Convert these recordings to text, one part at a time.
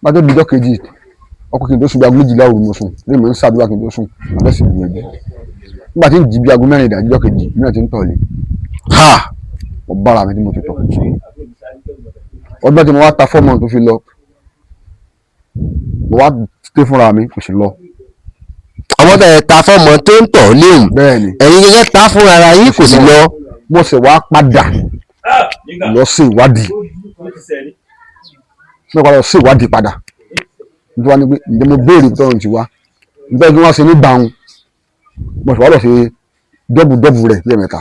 bá tó dijọ́ kejì ọkọ̀ kí n tó sùn bí aago méjìlá òru mo sùn ní ìmọ̀ ń ṣàdúrà kí n tó sùn abẹ́ sì gbìyànjú nígbà tí ń jí bí aago mẹ́rin ìdájí dijọ́ kejì mi náà ti ń tọ̀lé mo bára mi tí mo ti tọ̀ ọdún tí mo wá ta fọ́ọ̀mù tó fi lọ mo wá té fúnra mi kò sì lọ. ọmọ tẹ ta fọ́ọ̀mù tó ń tọ̀ léwu ẹ̀yin gẹ́gẹ́ ta fún ara yín kò sí lọ. mo sì wá padà lọ sí ìwádìí mo padà lọ sí ìwádìí padà nítorí wá ní pé ǹjẹ́ mo béèrè tọ́run ti wá nítorí wọ́n ṣe ní gbàùn mo sì wá lọ sí dọ́bù rẹ̀ lẹ́ẹ̀mẹ́ta.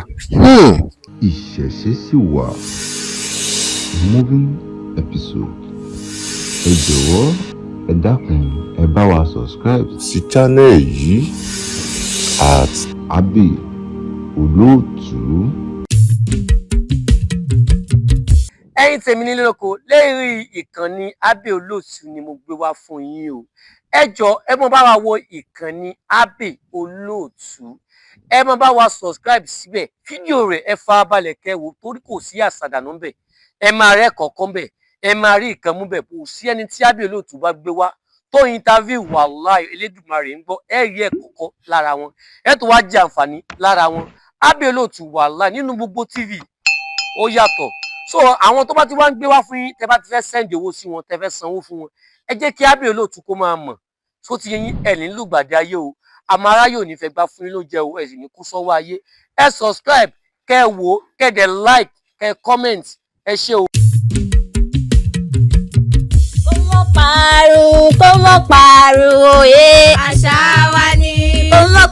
Ìṣẹ̀ṣe sì wà moving episode ẹ jọ̀wọ́ ẹ dákun ẹ bá wa subscribe sí channel yìí at Abbey Olóòtú. ẹ̀yin tèmi nílé lóko lérí ìkànnì Abbey Olóòtú ni mo gbé wá fún yín o. ẹ jọ̀ọ́ ẹ mọ bá wa wo ìkànnì Abbey Olóòtú, ẹ mọ bá wa subscribe síbẹ̀, fídíò rẹ̀ ẹ farabalẹ̀ kẹ́ wò torí kò sí àsàdànù ńbẹ̀, ẹ máa rẹ́ kọ̀ọ̀kan ńbẹ̀, ẹ máa rí nǹkan mú bẹ̀. kò sí ẹni tí Abbey Olóòtú bá gbé wá tó interview wàláhì Elédùmarè ń gbọ́, ẹ rí ẹ̀ kọ̀ọ̀kan lára wọn, ẹ tó wá jẹ àǹfààní lára wọn. Abbey Olóòtú wàláhì nínú gbogbo TV ó yàtọ̀. So àwọn tó bá ti wá ń gbé wá fún yín, tẹ bá ti fẹ́ send owó sí wọn, tẹ fẹ́ sanwó fún wọn, ẹ jẹ́ kí Abbey Olóòtú kó máa mọ̀ tó ti yín ẹ̀ ní lùgbàdì ayé o. àmọ́ aráyé ò ní fẹ́ gbá fún yín ló jẹ́ o, ẹ̀ sì ní kú sọ́wọ́ ayé. ẹ subscribe, kẹ́ wò, kẹ́ dẹ̀ like, kẹ́ comment, ẹ ṣé o. Kó mọ́ parun òye àṣà wa ni. Kó mọ́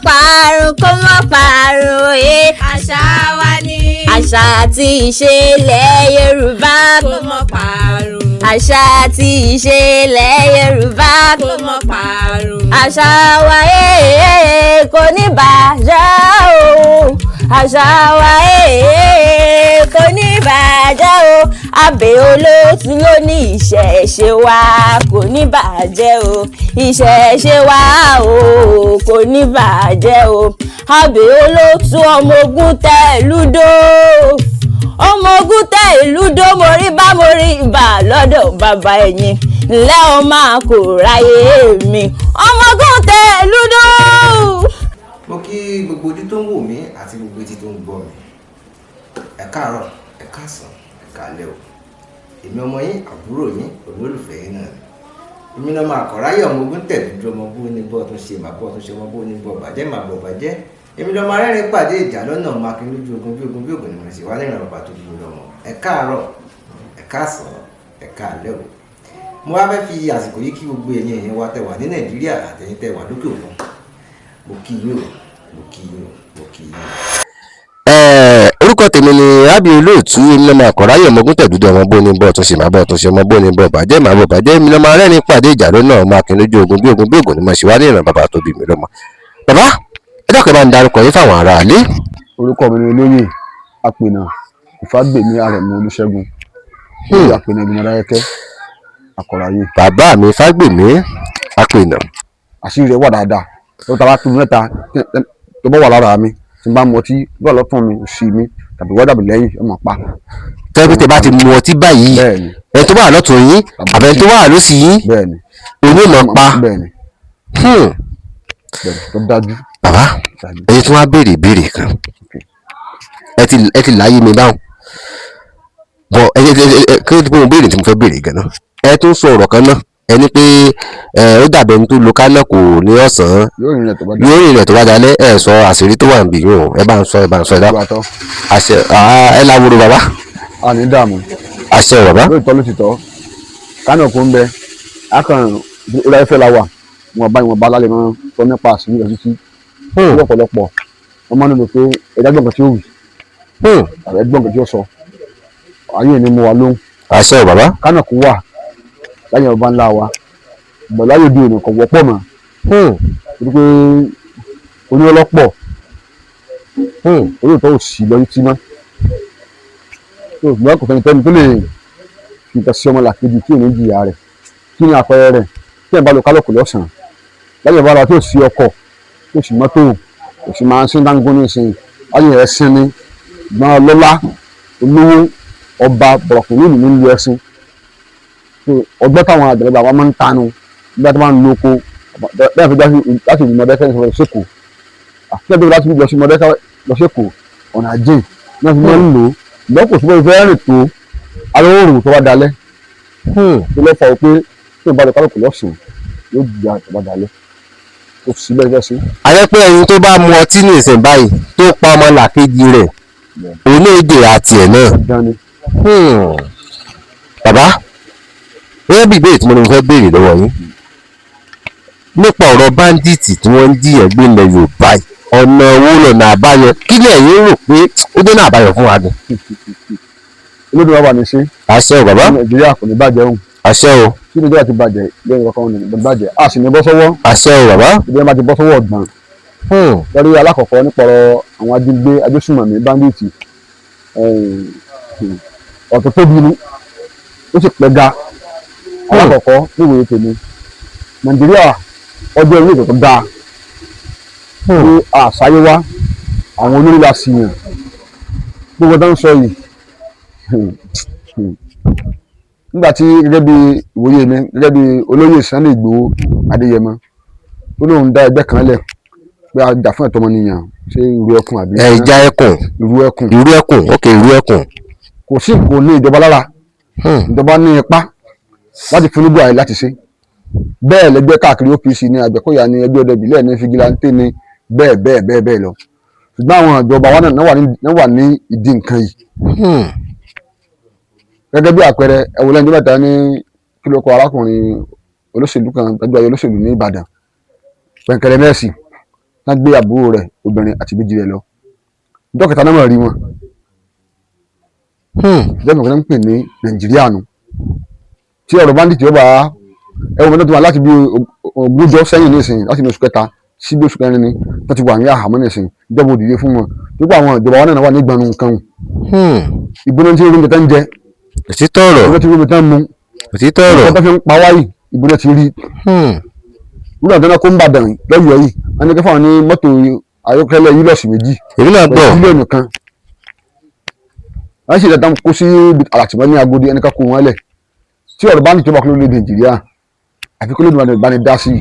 parun òye àṣà wa ni. Àṣà àti ìṣe ilẹ̀ Yorùbá kó mọ́ parun. Àṣà àti ìṣe ilẹ̀ Yorùbá kó mọ́ parun. Àṣà wa kò ní bàjẹ́ o. Àṣà wa kò ní bàjẹ́ o. Abbey Olóòtú ló ní ìṣẹ̀ṣe wa kò ní bàjẹ́ o. Ìṣẹ̀ṣe wa o kò ní bàjẹ́ o. Abbey Olóòtú ọmọ ogun tẹ lúdó, ọmọ ogun tẹ ìlúdó, mo rí ibà lọ́dọ̀ bàbá ẹ̀yìn ńlẹ́ ọ máa kò ráyè mi, ọmọ ogun tẹ lúdó. Mo kí gbogbo ojú tó ń wò mí àti gbogbo etí tó ń gbọ́ mi, ẹ káàárọ̀, ẹ káàsán, ẹ káalẹ́ o. Èmi ọmọ yín, àbúrò yín, olólùfẹ́ yín náà ni. Èmi náà máa kọ̀ráyè ọmọ ogun tẹ̀lé dúró ọmọ bó ní bọ́ tó ṣe mà bọ́ tó ṣe ọmọ bó ní bọ́ bàjẹ́ mà bọ̀ bàjẹ́. Èmi lọ́mọ arẹ́rìn pàdé ìjà lọ́nà ọmọ akin lójú ogun bí ogun bí ogun ni mo sì wá lẹ́rìn bàbá tó dúró lọ́mọ. Ẹ káàárọ̀, ẹ káàsán, ẹ káalẹ́ o. Mo wá fẹ́ fi àsìkò yìí kí gbogbo ẹ̀yin èèyàn wa tẹ́ wà ní Nàìjíríà àtẹ̀yin tẹ́ wà lókè òkun. Mo kí yín o, mo kí yín o, mo kí yín o. Orúkọ tèmi ni Abbey Olóòtú, èmi lọ́mọ àkọ́ráyè ọmọ ogun tẹ̀dúdú ọmọ bó ní bọ́ tó ṣe máa bọ́ tó ṣe ọmọ bó ní bọ́ bàjẹ́ máa bọ́ bàjẹ́. Èmi lọ́mọ arẹ́rìn pàdé ìjà lọ́nà ọmọ akin lójú ogun bí ogun bí ogun ni mo ṣe wá ní ìran bàbá tó bí mi lọ́mọ. Bàbá ẹ dákun bá ń darúkọ yín fáwọn ará ilé. orúkọ mi ni olóyè Apènà Ìfágbèmí Àrẹ̀mú Olúṣẹ́gun, Apènà ìgbìmọ̀ Adáyẹkẹ́ Àkọ́ráyè. Bàbá mi Fágbèmí Apènà. àṣírí rẹ̀ wà dáadáa tó ta bá tó mẹ́ta tó bọ́ wà lára mi tí n bá mu ọtí bọ́ọ̀ lọ́tún mi òsì mi tàbí wọ́n dàbí lẹ́yìn ọmọ pa. tẹ́ bá ti mu ọtí báyìí ẹ tó wà lọ́tún yín àbẹ tó wà lósì yín òun ò mọ̀ pa. bẹ́ẹ̀ni tó dájú. bàbá ẹni tí wọ́n á béèrè ìbéèrè kan ẹ ti láyé mi báwọn bọ kí ló ti pé mo béèrè tí mo fẹ́ béèrè gan-an ẹ tún sọ ọ̀rọ̀ kan náà ẹni pé ó dàbẹ̀ ẹni tó lo kánà kò ní ọ̀sán yóò rìn rẹ̀ tó bá dalẹ̀ ẹ sọ àṣírí tó wà níbí yìí o ẹ bá ń sọ ẹ dá àṣẹ ẹ láwòrò bàbá. a ní dààmú. àṣẹ bàbá. lóòótọ́ ló ti tọ́ kánà kò ń bẹ akàn ìlà ìfẹ́ la wà wọn bá lálẹ́ máa sọ nípa àṣírí rẹ̀ títí lọ́pọ̀lọpọ̀ wọ́n máa ń lò pé ẹ̀dá gbọ̀ngàn tí ó wì àbẹ̀ gbọ̀ngàn tí ó sọ ayé ni mo wà lóhùn. àṣẹ bàbá. kánà kò wà láyé ọba ńlá wa bọ̀ láyé bí ènìyàn kò wọ́pọ̀ mọ́ torí pé oníọlọ́pọ̀ olóòótọ́ ò sí lọ́yún tí mọ́ ṣùgbọ́n kò fẹ́ni tẹ́ni tó lè fi nǹkan sí ọmọ làkejì tí ò ní jìyà rẹ̀ kí ni àpẹẹrẹ rẹ̀ tí ẹ̀ bá lo kálọ̀kù lọ́sàn-án láyé ọba ara tí ò sí ọkọ̀ tí ò sí mọ́tò kò sì máa ń sín dáńgó ní ìsìn ayé ẹ̀ sin ni ìgbọ́n ọlọ́lá olówó ọba bọ̀rọ̀kùnrin ìlú nílùú ẹ̀sìn ọgbẹ́ táwọn àgbàlagbà wa máa ń tanu nígbà tí wọ́n ń lo oko bẹ́ẹ̀ fi láti ìlú Mọ̀dákẹ́kẹ́ lọ sẹ́kọ̀ọ́ àti ẹgbẹ́ láti lọ sí Mọ̀dákẹ́kẹ́ lọ sẹ́kọ̀ọ́ ọ̀nà àjìn náà fi máa ń lò ó ìgbà kò síbẹ̀ fẹ́ rìn tó alóòrùn tó bá dalẹ̀ tó lọ́ fà ó pé tó ń bá lọ kálukú lọ́sùn yóò jìyà tó bá dalẹ̀ tó sì bẹ́ẹ̀ fẹ́ sí. ayé pé ẹni tó bá mu ọtí ní ìsìn báyìí tó pa ọmọ làkejì rẹ̀ òun ní èdè àti ẹ̀ náà. bàbá gẹ́gẹ́ bí ìbéèrè tí mo ní mo fẹ́ béèrè lọ́wọ́ yín nípa ọ̀rọ̀ báńdíìtì tí wọ́n ń jiyàn gbé ilẹ̀ Yorùbá ọ̀nà owó lọ́nà àbáyọ kí lẹ̀yin rò pé ó dé náà àbáyọ fún wa gan. olódò wa wà ní sí. àṣẹ o bàbá. Nàìjíríà kò ní bàjẹ́ òun. àṣẹ o. tí Nàìjíríà ti bàjẹ́ lẹ́yìn kankan ò ní bàjẹ́ a sì ní bọ́ sọ́wọ́. àṣẹ o bàbá. ìdílé máa ti bọ́ sọ́wọ́ ọ̀gbọ̀n. lórí alákọ̀ọ́kọ́ nípa ọ̀rọ̀ àwọn ajínigbé agbésùnmọ̀mí báńdíìtì ọ̀tọ̀ tóbi ni ó sì pẹ́ ga alákọ̀ọ́kọ́ níwèé tèmi Nàìjíríà ọjọ́ ilé ìtọ́tọ́ dáa ní àṣàyé wa àwọn olórí la sì yàn gbogbo tó ń sọ yìí nígbà tí gẹ́gẹ́ bí ìwòye mi gẹ́gẹ́ bí olóyè Sunday Igboho Adéyẹmọ ó lóun dá ẹgbẹ́ kan lẹ̀ pé a jà fún ẹ̀tọ́ ọmọnìyàn ṣé irú ẹkùn àbí. ìjà ẹkùn irú ẹkùn ok irú ẹkùn. kò sí kò ní ìjọba lára ìjọba ní ipá láti fún níbò àyè láti ṣe bẹ́ẹ̀ lẹ́gbẹ́ káàkiri OPC ní Àgbẹ̀kọ̀yà ní ẹgbẹ́ ọdẹ ìbílẹ̀ ní fìgìláńtẹ́ ní bẹ́ẹ̀ lọ ṣùgbọ́n àwọn ìjọba wa náà wà ní ìdí nǹkan yìí gẹ́gẹ́ bí àpẹẹrẹ ẹ̀wọ̀n lẹ́yìn mẹ́ta ní kílókọ̀ arákùnrin olóṣèlú kan gbajúgbajà olóṣèlú ní Ìbàdàn Pẹ̀nkẹ̀rẹ̀ Mẹ́sì náà gbé àbúrò rẹ̀ obìnrin àti ìbejì rẹ̀ lọ ìjọ kẹta náà rí wọn ìjọ kẹta ń pè ní Nàìjíríà nù tí ọ̀rọ̀ bandit yóò bá ẹ̀wọ̀n mẹ́ta tó wà láti bí ogúnjọ́ sẹ́yìn ní ìsìn láti ní oṣù kẹta sí bí oṣù kẹrin ni tó ti wà ní àhámọ́ ní ìsìn ìjọba òdìdí fún wọn nípa àwọn ìjọba wọn náà wà ní ìgbanu nǹkan ìbúná tí orí mi tán jẹ òtítọ́ ọ̀rọ̀ ìbúná tí orí mi tán mu òtítọ́ ọ̀rọ̀ ìbúná tó fi ń pa wáyì ìbúná ti rí nígbà tó náà kó ń bàdàn lọ́yọ̀ọ́ yìí wọn ní kẹfà ní mọ́tò ayọ́kẹ́lẹ́ yúlọ̀sì méjì èmi náà gbọ́ mílíọ̀nù kan wọ́n sì dáadáa kó sí àlàtìmọ́ ní Agodi ẹni ká kó wọn lẹ̀ tí ọ̀rọ̀ bá ní ìjọba kúló ní Nàìjíríà àfi kúló ní ìbáni dá sí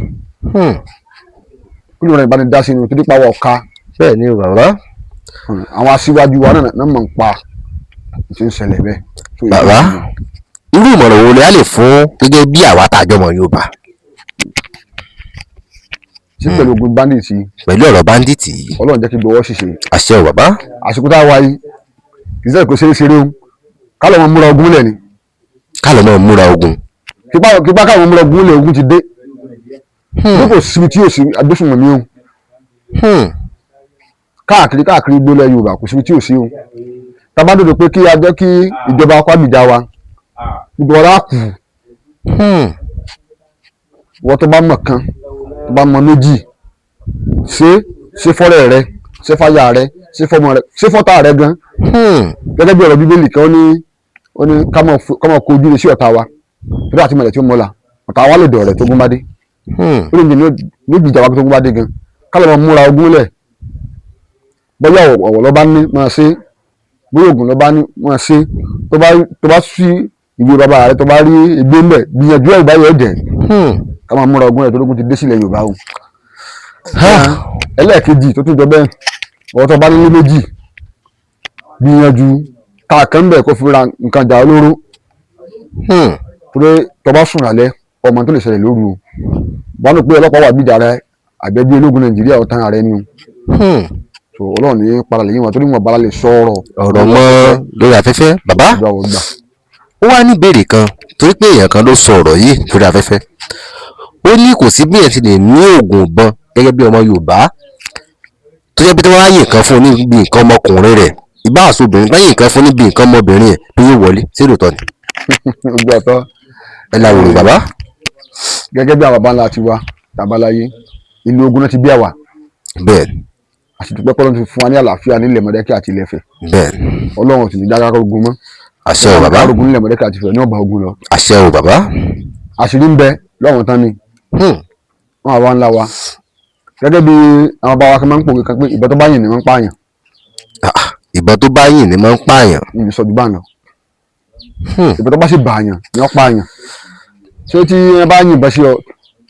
kúló ní ìbáni dá sí ní torí pa wọ́n ká. bẹ́ẹ̀ ni bàbá. àwọn aṣíwájú wa náà mọ̀ ń pa tí ń ṣẹlẹ̀ bẹ́ẹ̀. bàbá irú ìmọ̀ràn wo ni a lè fún gẹ́gẹ́ bí àwa tàjọ́ mọ̀ Yorùbá. sí pẹ̀lú ogun bandits yìí. pẹ̀lú ọ̀rọ̀ bandits yìí. Ọlọ́run jẹ́ kí gbowó ṣiṣẹ́. àṣẹ o bàbá. àsìkò tá a wáyé kì í sẹ́yìn kó ṣeré o ká lọ́ mọ múra ogun lẹ̀ ni. ká lọ́ mọ múra ogun. kípa káwọn múra ogun lẹ̀ ogun ti dé. bí kò síbi tí yóò sí agbésùnmọ̀mí o. káàkiri gbólẹ̀ Yorùbá kò síbi tí yóò sí o. tábà dòdò pé kí a jẹ́ kí ìjọba kwábìjà wa gbogbo ọ̀rá kù. wọ́n tó bá mọ̀ kan tó bá mọ méjì ṣe fọ́rẹ́ rẹ ṣe fáyà rẹ ṣe fọ́mọ rẹ ṣe fọ́tà rẹ gan gẹ́gẹ́ bí ọ̀rọ̀ Bíbélì kan ó ní ká mọ̀ kó ojú sí ọ̀tá wa torí àti mọ̀lẹ̀ tí ó mọ́la ọ̀tá wa lè dọ̀rẹ̀ tó gún bá dé ó lè ní ìjà wa tó gún bá dé gan ká lè mọ̀ múra ogún lẹ̀ bóyá ọ̀wọ̀ lọ́ba ní máa ṣe bóyá ògùn lọ́ba ní máa ṣe tó bá sí ìwé bàbá rẹ tó bá rí egbé ńbẹ gbìyànjú ẹ̀ ìbáyọ̀ ẹ̀jẹ̀ ká máa múra ogún ẹ̀ tó lógún ti dé sílẹ̀ Yorùbá o. ẹlẹ́ẹ̀kejì tó tún jọ bẹ́ẹ̀ ọ̀rọ̀ tó bá nílé méjì gbìyànjú káàkiri ń bẹ̀ kó fi ra nǹkan jà olóró torí tó bá sùn lálẹ́ ọmọ tó lè ṣẹlẹ̀ lóru o wọ́n ní pé ọlọ́pàá wà bíjà rẹ àgbẹ̀bí ológun Nàìjíríà ọ̀tá rẹ ni o so Ọlọ́run ní paralẹ̀ yìí wọn torí wọn bára lè sọ ọ̀rọ̀ mọ́ lórí afẹ́fẹ́ bàbá ó wá ní ìbéèrè kan torí pé èèyàn kan ló sọ ọ̀rọ̀ yìí lórí afẹ́fẹ́ ó ní kò sí bí ẹ̀ ti lè ní oògùn ìbọn gẹ́gẹ́ bí ọmọ Yorùbá tó jẹ́ pé tí wọ́n á yìn nǹkan fún níbi nǹkan ọmọkùnrin rẹ̀ ìbá àṣọ obìnrin bá yìn nǹkan fún níbi nǹkan ọmọbìnrin rẹ̀ tó yóò wọlé sí lóòótọ́ ni. ojú ọ̀tọ̀ ẹ láwùrọ̀ bàbá. gẹ́gẹ́ bí àwọn bàbá ńlá ti wá tàbáláyé ìlú ogun náà ti bí àwà. bẹ́ẹ̀ àṣìtúpẹ́ pọ́lọ́n ti fún wa ní àlàáfíà nílẹ̀ Mọ̀dákẹ́kẹ́ àti Ilé-Ifẹ̀. bẹ́ẹ̀ Ọlọ́run ti ní dára ogun mọ́. àṣẹ o bàbá. ogun nílẹ̀ Mọ̀dákẹ́kẹ́ àti Ilé-Ifẹ̀ ní ọba ogun lọ. àṣẹ o bàbá. àṣírí ń bẹ lọ́wọ́n tán ni. wọ́n àwa ńlá wa gẹ́gẹ́ bí àwọn bá wa kan máa ń pòwe kan pé ìbọn tó bá yìn ni máa ń pààyàn. ìbọn tó bá yìn ni máa ń pààyàn. ní ìsọjú bá nà. ìbọn tó bá sì bààyàn ni wọ́n pààyàn. ṣé tí wọ́n bá yìnbọn sí ọ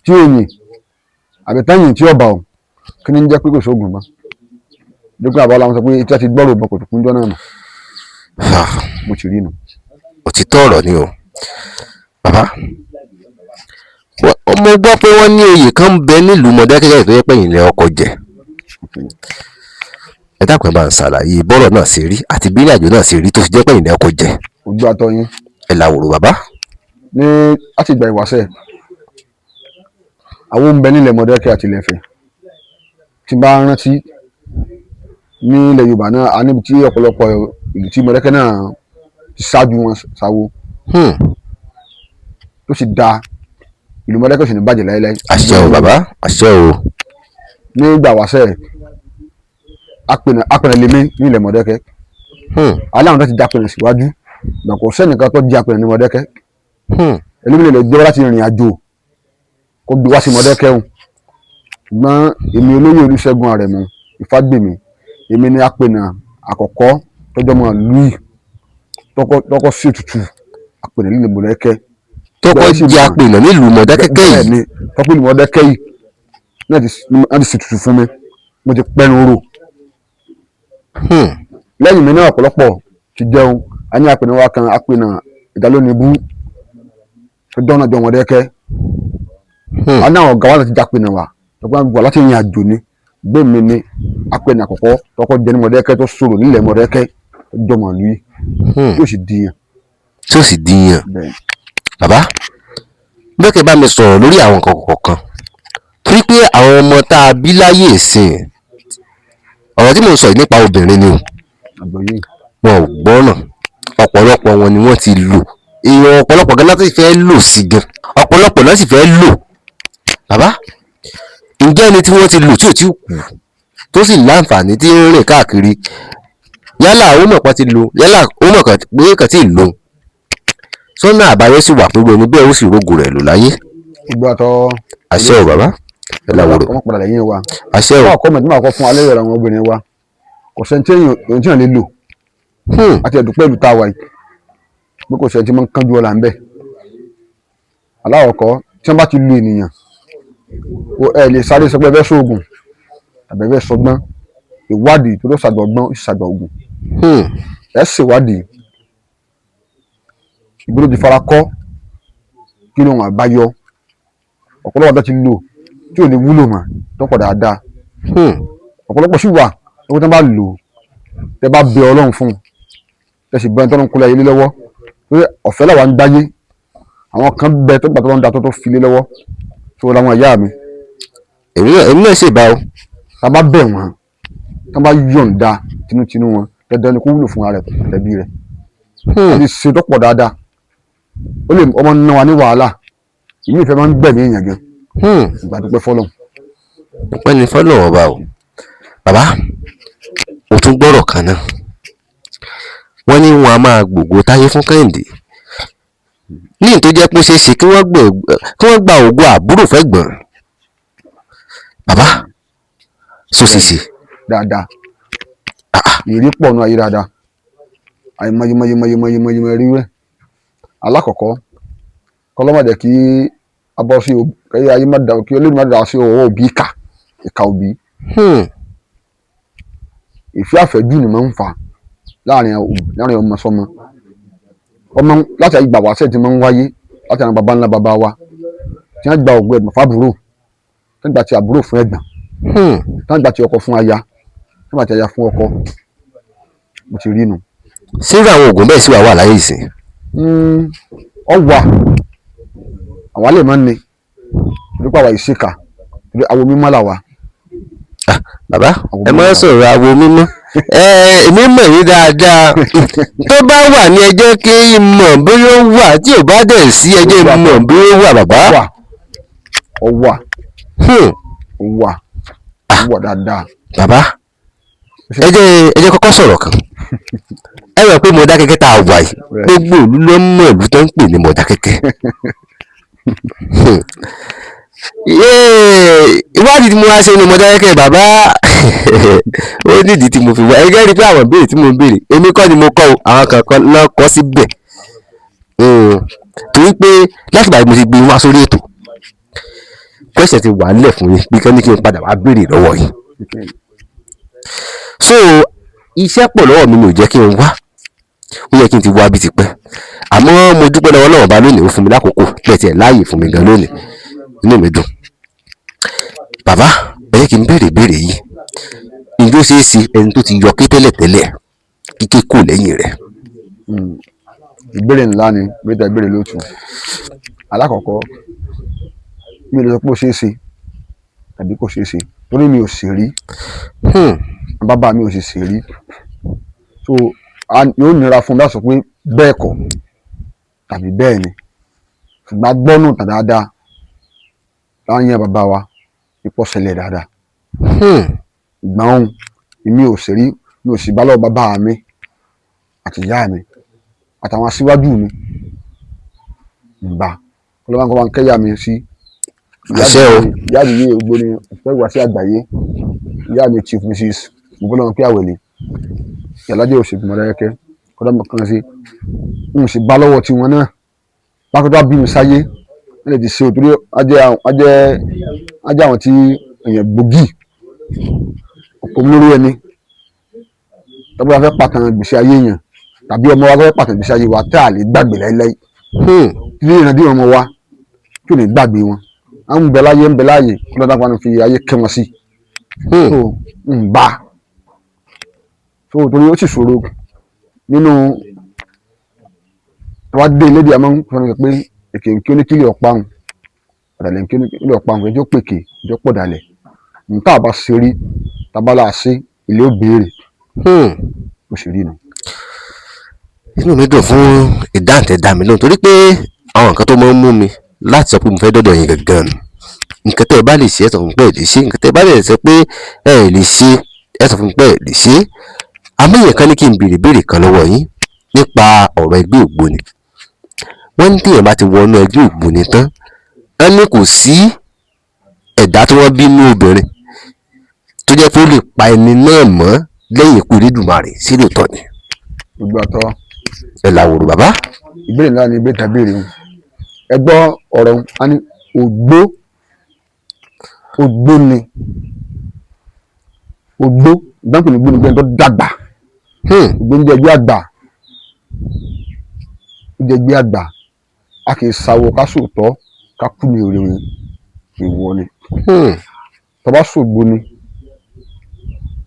tí ò yìn àbí tẹ́yìn tí ọba ò kí ni ń jẹ́ pé kò sóògùn mọ́ dókítà àbá làwọn sọ pé tí wọ́n ti gbọ́rọ̀ bọ̀ kò tó kúnjọ́ náà mọ̀ mo ti rí nu. òtítọ́ ọ̀rọ̀ ni o bàbá mo gbọ́ pé wọ́n ní oyè kan ń bẹ nílùú Mọdákẹ́kẹ́ tó yẹ pé ìyìnlẹ̀ ọkọ̀ jẹ ẹ dákun ẹ bá ń ṣàlàyé bọ́rọ̀ náà ṣe rí àti bí ìrìnàjò náà ṣe rí tó fi jẹ́ pé ìyìnlẹ̀ ọkọ̀ jẹ ojú àtọ yín ẹ làwòrò bàbá. ní láti ìgbà ìwáṣẹ̀ àwọn ń bẹ nílẹ̀ Mọdákẹ́kẹ́ àti ilẹ̀ Ifẹ̀ tí bá rántí ní ilẹ̀ Yorùbá náà a níbi tí ọ̀pọ̀lọpọ̀ ìlú tí Mọdákẹ́kẹ́ náà ti ṣáájú wọn sáwó tó sì da ìlú Mọdákẹ́kẹ́ sì ní bàjẹ́ láéláé. àṣẹ o bàbá àṣẹ o. nígbà wáṣẹ̀ apẹ̀nà lèmi ní ilẹ̀ Mọdákẹ́kẹ́ aláwọn tó ti jápẹ̀nà síwájú nàkó sẹ́nìkan tó jí apẹ̀nà ní Mọdákẹ́kẹ́ ẹlòmíràn lè jẹ́ láti rìnrìn àjò kó gbé wá sí Mọdákẹ́kẹ́ o ṣùgbọ́n èmi olóyè Olúṣẹ́gun Àrẹ̀mú Ifágbèmí èmi ní apẹ̀nà àkọ́kọ́ tọ́jọ́ mọ́ lùí tọ́kọ́ sí ètùtù apẹ̀nà nílẹ̀ Mọdákẹ́kẹ́ tọ́kọ́ jẹ́ apẹ̀nà nílùú Mọdákẹ́kẹ́ yìí ní tọ́kọ́ ìlú Mọdákẹ́kẹ́ yìí náà ti sì ètùtù fún mi mo ti pẹ́nu orò lẹ́yìn mi náà ọ̀pọ̀lọpọ̀ ti jẹun a ní apẹ̀nà wa kan apẹ̀nà ìdálónibú tó dọ́nà jọ Mọdákẹ́kẹ́ a ní àwọn ọ̀gá wa náà ti jápẹ̀nà wa tọ́kọ́ gbọ́ láti rìn àjò ni gbé mi ní apẹ̀nà àkọ́kọ́ tọ́kọ́ jẹ ní Mọdákẹ́kẹ́ tó sọ̀rọ̀ nílẹ̀ Mọdákẹ́kẹ́ tó jọmọ̀ lùí yóò sì dìyàn. tí ó sì dìyàn bàbá bẹ́ẹ̀ kẹ́ bá mi sọ̀rọ̀ lórí àwọn nǹkan kọ̀ọ̀kan torí pé àwọn ọmọ tá a bí láyé ìsìn ọ̀rọ̀ tí mo sọ yìí nípa obìnrin ni o wọn ò gbọ́nà ọ̀pọ̀lọpọ̀ wọn ni wọ́n ti lò èèyàn ọ̀pọ̀lọpọ̀ gan láti fẹ́ lò sí gan ọ̀pọ̀lọpọ̀ náà sì fẹ́ lò bàbá ǹjẹ́ ẹni tí wọ́n ti lò tí ò tí kù tó sì láǹfààní tí ń rìn káàkiri yálà ó mọ̀ pé ti lò yálà ó mọ̀ pé kàn tí ì lò sọ́nà àbáyọ sì wà pẹ̀lú ẹni bẹ́ẹ̀ ó sì rógo rẹ̀ lò láyé. ìgbà tó àṣẹ ò bàbá ẹ láwòrò ọmọ padà lẹ́yìn wa àṣẹ ò. ọkọ mẹ́tí máa kọ́ fún alẹ́ ìrọ̀rùn àwọn obìnrin wa kò sẹ́ni tí èèyàn lè lò àti ẹ̀dùn pẹ̀lú tá a wà yìí pé kò sẹ́ni tí máa ń kánjú ọ̀la ń bẹ̀. aláwọ̀kọ́ tí wọ́n bá ti lu ènìyàn ẹ lè sáré sọ pé ẹ fẹ́ sóògùn tàbí ẹ fẹ́ sọgbọ́n ìwádìí tó ló ṣàgbọ̀ ọgbọ́n ó sì ṣàgbọ̀ ògùn ẹ ṣèwádìí ìgbọ́dọ̀ ti fara kọ́ kí ló ń àbáyọ ọ̀pọ̀lọpọ̀ tó ti lò tí ò ní wúlò mọ́ tó pọ̀ dáadáa ọ̀pọ̀lọpọ̀ sì wà lọ́wọ́ tó bá lò tẹ́ bá bẹ Ọlọ́run fún un tẹ́ sì bẹ́ẹ̀ tó ń kúlẹ̀ ilé lọ́wọ́ pé ọ̀fẹ́ làwa ń gbáyé àwọn kan bẹ tó gbà tó ń da tó fi lé lọ́wọ́ tó làwọn ìyá mi. èmi náà ṣèbá o. tá a bá bẹ̀ wọ́n tá a bá yọ̀ǹda tinútinú wọn dandan ni kó wúlò fún ara rẹ̀ àtẹ̀bí rẹ̀ àti ṣe tó pọ̀ dáadáa ó lè ọmọ nínú wa ní wàhálà ìlú ìfẹ́ máa ń gbẹ̀mí èèyàn gan ìgbà tó pẹ́ fọ́lọ́n. ọpẹ́ ni fọ́lọ́n ọba o bàbá mo tún gbọ́rọ̀ kan náà wọ́n ní wọn a máa gbògo táyé fún Kẹ́hìndé ní ìtó jẹ́ pé ó ṣeé ṣe kí wọ́n gba ògo àbúrò fẹ́ gbọ̀n bàbá sóṣìṣì. dáadáa ìrírí pọ̀ nù ayé dáadáa àìmọye rí rẹ̀ alákọ̀ọ́kọ́ kọlọ́mọdé kí abọ́ sí kẹ́yẹ ayé má dà kí olóògbé má dà sí ọwọ́ òbí ìka òbí ìfẹ́ àfẹ́jù ni máa ń fà láàrin ọmọ sọmọ ọmọ láti ayé gbàgbà sẹ́ẹ̀ tí máa ń wáyé láti àwọn baba ńlá baba wa tí wọ́n gba ògùn ẹ̀gbọ́n fábùrò tí wọ́n gba ti àbúrò fún ẹ̀gbọ́n tí wọ́n gba ti ọkọ fún aya tí wọ́n gba ti aya fún ọkọ mo ti rí nu. sírú àwọn oògùn bẹ́ẹ̀ sì wà láyé ìsìn. ọwà àwa lè máa ń ní nípa àwa ìṣèkà àwo mímọ́ làwà. bàbá ẹ máa ń sọ̀rọ̀ àwo mímọ́ èmi mọ̀ yín dáadáa tó bá wà ní ẹ jẹ́ kí n mọ̀ bóyá ó wà tí ò bá dẹ̀ sí ẹ jẹ́ n mọ̀ bóyá ó wà bàbá. ọwà dáadáa. bàbá ẹ jẹ́ kọ́kọ́ sọ̀rọ̀ kan ẹ rò pé Mọdákẹ́kẹ́ tá a wà yìí gbogbo ìlú ló mọ̀ ìlú tó ń pè ní Mọdákẹ́kẹ́ ìwádìí tí mo wá ṣe ní Mọdákẹ́kẹ́ bàbá ó nídìí tí mo fi wá ẹgẹ́ rí pé àwọn ìbéèrè tí mo ń béèrè èmi kọ́ ni mo kọ́ o àwọn kankan náà kọ́ síbẹ̀ torí pé láti ìgbà tí mo ti gbé wá sórí ètò question ti wà nílẹ̀ fún yín bí kán ní kí n padà wá béèrè lọ́wọ́ yín so iṣẹ́ pọ̀ lọ́wọ́ mi ni ò jẹ́ kí n wá ó yẹ kí n ti wá bí ti pẹ́ àmọ́ mo dúpẹ́ lọ́wọ́ Ọlọ́run bá lónìí ó fún mi lákòókò bẹ́ẹ̀ tiẹ̀ láàyè fún mi gan lónìí inú mi dùn bàbá ẹ jẹ́ kí n béèrè ìbéèrè yìí ǹjẹ́ ó ṣeé ṣe ẹni tó ti yọ ké tẹ́lẹ̀tẹ́lẹ̀ kíké kù lẹ́yìn rẹ̀. ìbéèrè ńlá ni ìbéèrè lótú alákọ̀ọ́kọ́ mi ò lè sọ pé ó ṣeé ṣe tàbí kò ṣeé ṣe torí mi ò sì rí bàbá mi ò sì sì rí so yóò nira fún un láti sọ pé bẹ́ẹ̀ kọ́ tàbí bẹ́ẹ̀ ni ṣùgbọ́n agbọ́nù tàn dáadáa láwọn yẹn bàbá wa ipò ṣẹlẹ̀ dáadáa ìgbà ohun mi ò sì rí mi ò sì bá lọ́wọ́ bàbá mi àti ìyá mi àtàwọn aṣíwájú mi ìgbà ọlọ́wọ́n kan wá ń kẹ́yà mi sí ìyá mi yé gbogbo ni ìfẹ́ ìwà sí àgbáyé ìyá mi Chief Mrs. Mobọ́láwọn pé àwẹ̀lẹ̀ ìyàlájẹ́ òṣèlú mọ̀dáyẹ́kẹ́ kọ́dọ̀ kan sí n sì bá lọ́wọ́ tiwọn náà lákòótọ́ bí mi sáyé wọ́n lè ti ṣe òtúrí ajẹ́ àwọn tí èèyàn gbòógì ọkọ̀ olórí ẹni tọ́gbọ́n wa fẹ́ pàtàkì gbèsè ayé èèyàn tàbí ọmọ wa fẹ́ pàtàkì gbèsè ayé wa tá a lè gbàgbé láíláí tí ìrìnàdí ọmọ wa tí ò ní gbàgbé wọn àwọn ń bẹ láàyè kọ́dọ̀ dápá ni fi ayé kẹ́ wọn sí so ń bá so torí ó sì ṣòro nínú wá dé lédi àmọ́ sọ pé èké nkí oníkílì ọ̀páhùn ọ̀dàlẹ̀ nkí oníkílì ọ̀páhùn ẹjọ́ pèké ẹjọ́ pọ̀ dalẹ̀ nǹkan àbá ṣe rí tábàlà ṣe ilé ó béèrè ó sì rí nu. inú mi dùn fún ìdáǹtẹ̀dá mi lóhùn torí pé àwọn nǹkan tó máa ń mú mi láti sọ pé mo fẹ́ dọ́dọ̀ yín gangan nǹkan tẹ́ ẹ bá lè ṣe ẹ sọ fún mi pé ẹ lè ṣe nǹkan tẹ́ ẹ bá lè sọ pé ẹ lè ṣe ẹ sọ fún mi pé ẹ lè ṣe àmọ́ èèyàn kan ní kí n béèrè béèrè kan lọ́wọ́ yín nípa ọ̀rọ̀ ẹgbẹ́ ògbóni wọ́n ní téèyàn bá ti wọnú ẹgbẹ́ ògbóni tán wọ́n ní kò sí ẹ̀dá tí wọ́n bí inú obìnrin tó jẹ́ pé ó lè pa ẹni náà mọ́ lẹ́yìn ikú Elédùmarè sí lóòótọ́ ni. gbogbo àtọ ẹ làwòrò bàbá. ìbéèrè ńlá ni ìbéèrè tàbí èrè ẹ gbọ́ ọ̀rọ̀ a ní ògbó ni ògbó ìdáǹkù ní gbóni gbẹ́ni tó dàgbà ògbó ń jẹ́ ẹgbẹ́ àgbà ó jẹ́ ẹgbẹ́ àgbà a kì í sàwọ̀ ká sòótọ́ ká kú ní òrè ìwọ ni tó bá sògbó ni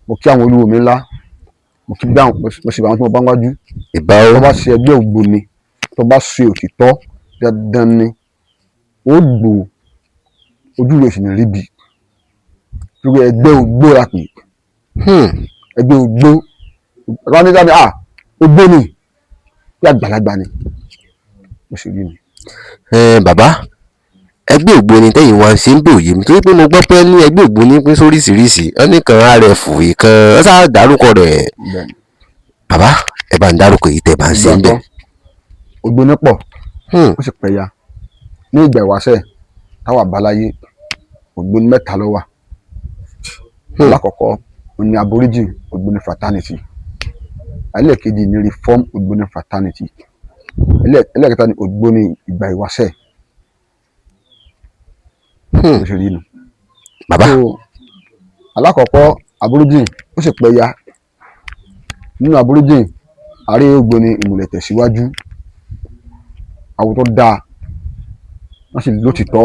mo kí àwọn olúwo mi ńlá mo kí bá mo sì bá àwọn tí mo bá ń wájú tó bá ṣe ẹgbẹ́ ògbó ni tó bá ṣe òtítọ́ dandan ni ó gbò ojú rẹ̀ sì ní ríbi ẹgbẹ́ ògbó la pè ẹgbẹ́ ògbó ránídàní ògbó ni bí àgbàlagbà ni mo sì rí mi. bàbá ẹgbẹ́ ògbóni tẹ́yìn wá ṣe ń bò yé mi torí pé mo gbọ́ pé ní ẹgbẹ́ ògbóni pín sóríṣiríṣi ẹnìkan rf ìkan ẹ sáà dárúkọ rẹ̀ bàbá ẹ bá ń dárúkọ èyí tẹ́ bá ń ṣe ń bẹ̀. ògbóni pọ̀ ó sì pẹ̀yà ní ìgbà ìwáṣẹ̀ táwa báláyé ògbóni mẹ́ta ló wà alákọ̀ọ́kọ́ ní aborigine ògbóni fraternity ẹlẹ́ẹ̀kejì ní reform ògbóni fraternity ẹlẹ́ẹ̀kẹta ní ògbóni ìgbà ìwáṣẹ̀ òṣèlú nù. bàbá alákọ̀ọ́kọ́ aborigine ó sì pẹ̀yà nínú aborigine àárẹ̀ ògbóni ìmùlẹ̀ tẹ̀síwájú àwọn tó dáa wọ́n sì lótìtọ́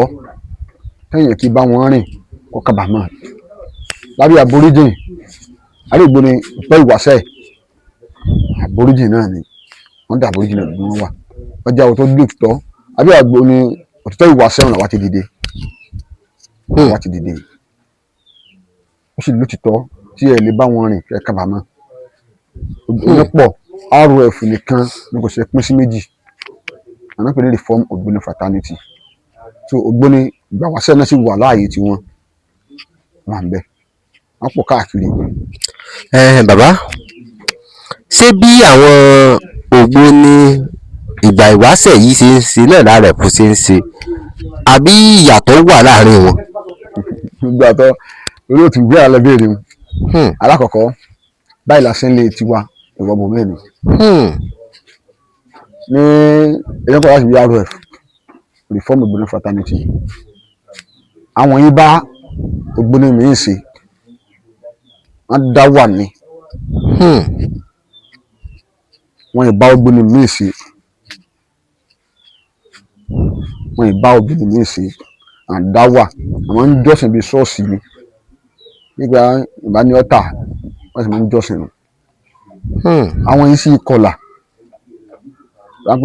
tẹ́yìn kí bá wọn rìn kó kábàámọ̀ lábẹ́ aborigine àárẹ̀ ògbóni ìpẹ́ ìwáṣẹ̀ aborigine náà ni wọ́n dá aborigine náà gbọ́n wà ọjà àwọn tó lótìtọ́ àbí ògbóni òtítọ́ ìwáṣẹ̀ ọ̀nà wá ti dìde wá ti dìde ó sì lótìtọ́ tí ẹ lè bá wọn rìn kẹ́ kábàámọ̀ ògbóni pọ̀ rf nìkan ni kò ṣe pín sí méjì àwọn pè ní reform ògbóni fraternity so ògbóni ìgbàwáṣẹ̀ náà sì wà láàyè tiwọn wà ń bẹ wọn pọ̀ káàkiri. bàbá ṣé bí àwọn ògbóni ìgbà ìwáṣẹ̀ yìí ṣe ń ṣe náà lára ẹ̀kú ṣe ń ṣe àbí ìyàtọ̀ wà láàrin wọn. gbogbo àtọ orí òtún gbé àlẹ béèrè mu alákọ̀ọ́kọ́ báyìí la ṣe ń lé tiwa ìwọ bò mẹ́rin ní ẹlẹ́kọ̀ọ́ láti bí RF Reform Ògbóni Fraternity àwọn yìí bá Ògbóni mi ṣe wọ́n dá wà ní wọ́n yìí bá Ògbóni mi ṣe wọ́n yìí bá Ògbóni mi ṣe àdá wà àwọn ń jọ́sìn bíi ṣọ́ọ̀ṣì ni nígbà ìbáni ọ̀tà wọ́n sì máa ń jọ́sìn nù àwọn yìí sì kọlà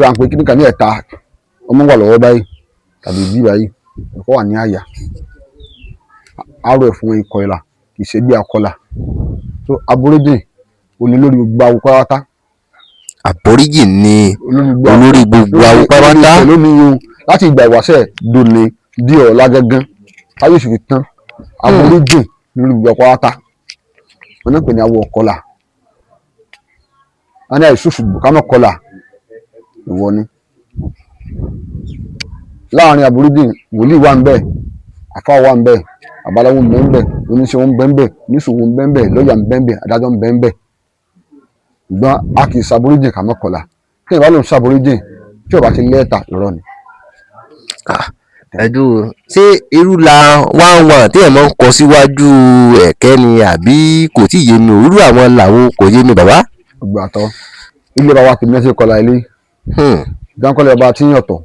ráńpẹ́ kí nìkan ní ẹ̀ta ọmọ wà lọ́wọ́ báyìí tàbí bí báyìí ẹ̀kọ́ wà ní àyà RF fún ikọ̀ ìlà kì í ṣe bí akọlà so Aborigine òní lórí gbogbo awo pátá. Aborigine ni olórí gbogbo awo pátá. lónìí o láti ìgbà ìwáṣẹ̀ dòní di ọ̀la gángan táyé sì fi tán Aborigine lórí gbogbo awo pátá wọn náà pè ní awo ọ̀kọlà wọn ní àìsùsù kámọ́ kọlà ìwọ ni láàrin Aborigine wòlíì wà ń bẹ àfáà wà ń bẹ babaláwo ń bẹ ń bẹ oníṣòwò ń bẹ ń bẹ oníṣòwò ń bẹ ń bẹ lọ́ọ̀yà ń bẹ ń bẹ adájọ́ ń bẹ ń bẹ ṣùgbọ́n a kì í ṣe Aborigine ká má kọlà kí ìbá ló ń ṣe Aborigine tí ò bá ti lẹ́ẹ̀ta irọ́ ni. ẹ̀dùn ṣé irú la wá tí ẹ̀ máa ń kọ síwájú ẹ̀kẹ́ ni àbí kò tí ì yé mi òwúrò àwọn làwọn kò yé mi bàbá. ìgbà tọ́ ilé bàbá tèmi náà ṣe kọlà ilé dáńkọ́lẹ̀ bàbá tí ń yọ̀tọ̀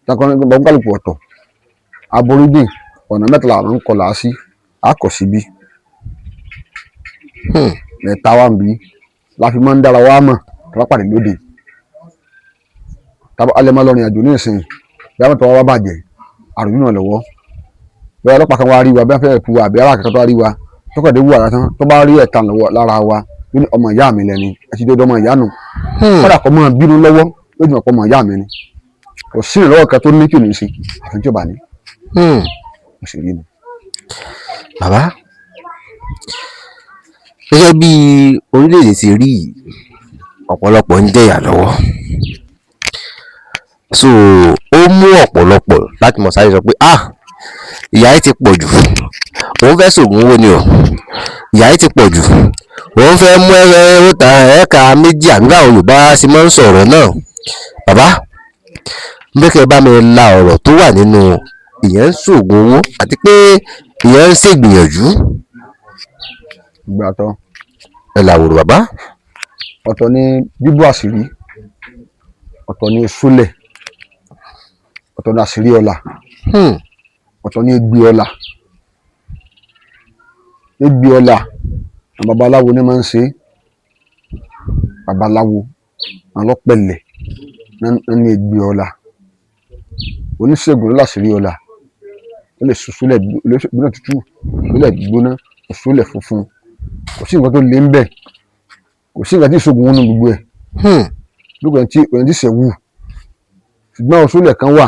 dáńkọ́lẹ̀ bàbá ń kálukú ọ̀tọ̀ Aborigine ọ̀nà mẹ́ta làwọn ń kọlà sí àkọsíbí mẹ́ta wà ń bí láfi máa ń dára wá mọ̀ tí wọ́n pàdé lóde alẹ́ máa lọ́rin àjò ní ìsìn bí wọ́n tọ́ wá bàjẹ́ àrùn náà lọ́wọ́ bí ọlọ́pàá kan wá rí wa bí wọ́n fẹ́ẹ́ pu àbí ara kankan tó wá rí wa tọkọ̀dé wù àrà tán tó bá rí ẹ̀ta lọ́wọ́ lára wa ní ọmọ ìyá mi lẹ́ni ẹ ti dé ọmọ ìyá nù kọ́dà kọ́ máa bínú lọ́wọ́ lójú ọ̀pọ̀ ọmọ ìyá mi ni kò sí ìrànlọ́wọ́ kan tó ní kí ò ní ṣe àfi tí ò bá ní. mo sì rí ni. bàbá gẹ́gẹ́ bí orílẹ̀-èdè ti rí ọ̀pọ̀lọpọ̀ ń jẹ̀yà lọ́wọ́ so ó mú ọ̀pọ̀lọpọ̀ láti mọ̀ sáré sọ pé ìyà yìí ti pọ̀ jù òun fẹ́ sògùn owó ni o ìyà yìí ti pọ̀ jù òun fẹ́ mú ẹ̀ka méjì àgbà Yorùbá sì máa ń sọ̀rọ̀ náà bàbá mbẹ́kẹ́ bá mi la ọ̀rọ̀ tó wà nínú ìyẹn ń sògùn owó àti pé ìyẹn ń ṣègbìyànjú. ìgbà tán ẹ làwòrán bàbá. ọ̀tọ̀ ni bíbú àṣírí ọ̀tọ̀ ni sólẹ̀ ọ̀tọ̀ ni àṣírí ọlà ọ̀tọ̀ ni egbì ọlà egbì ọlà àwọn babaláwo ní máa ń ṣe babaláwo alọ́pẹ̀lẹ̀ náà ní egbì ọlà oníṣègùn ló láṣírí ọlà ó lè sùsúlẹ̀ gbóná tútù ó lè gbóná sùsúlẹ̀ funfun kò sí nǹkan tó lé ń bẹ̀ kò sí nǹkan tí ìṣògùn wọn nù gbogbo ẹ̀ lóko ẹni tí sẹ̀wù ṣùgbọ́n òṣùlẹ̀ kan wà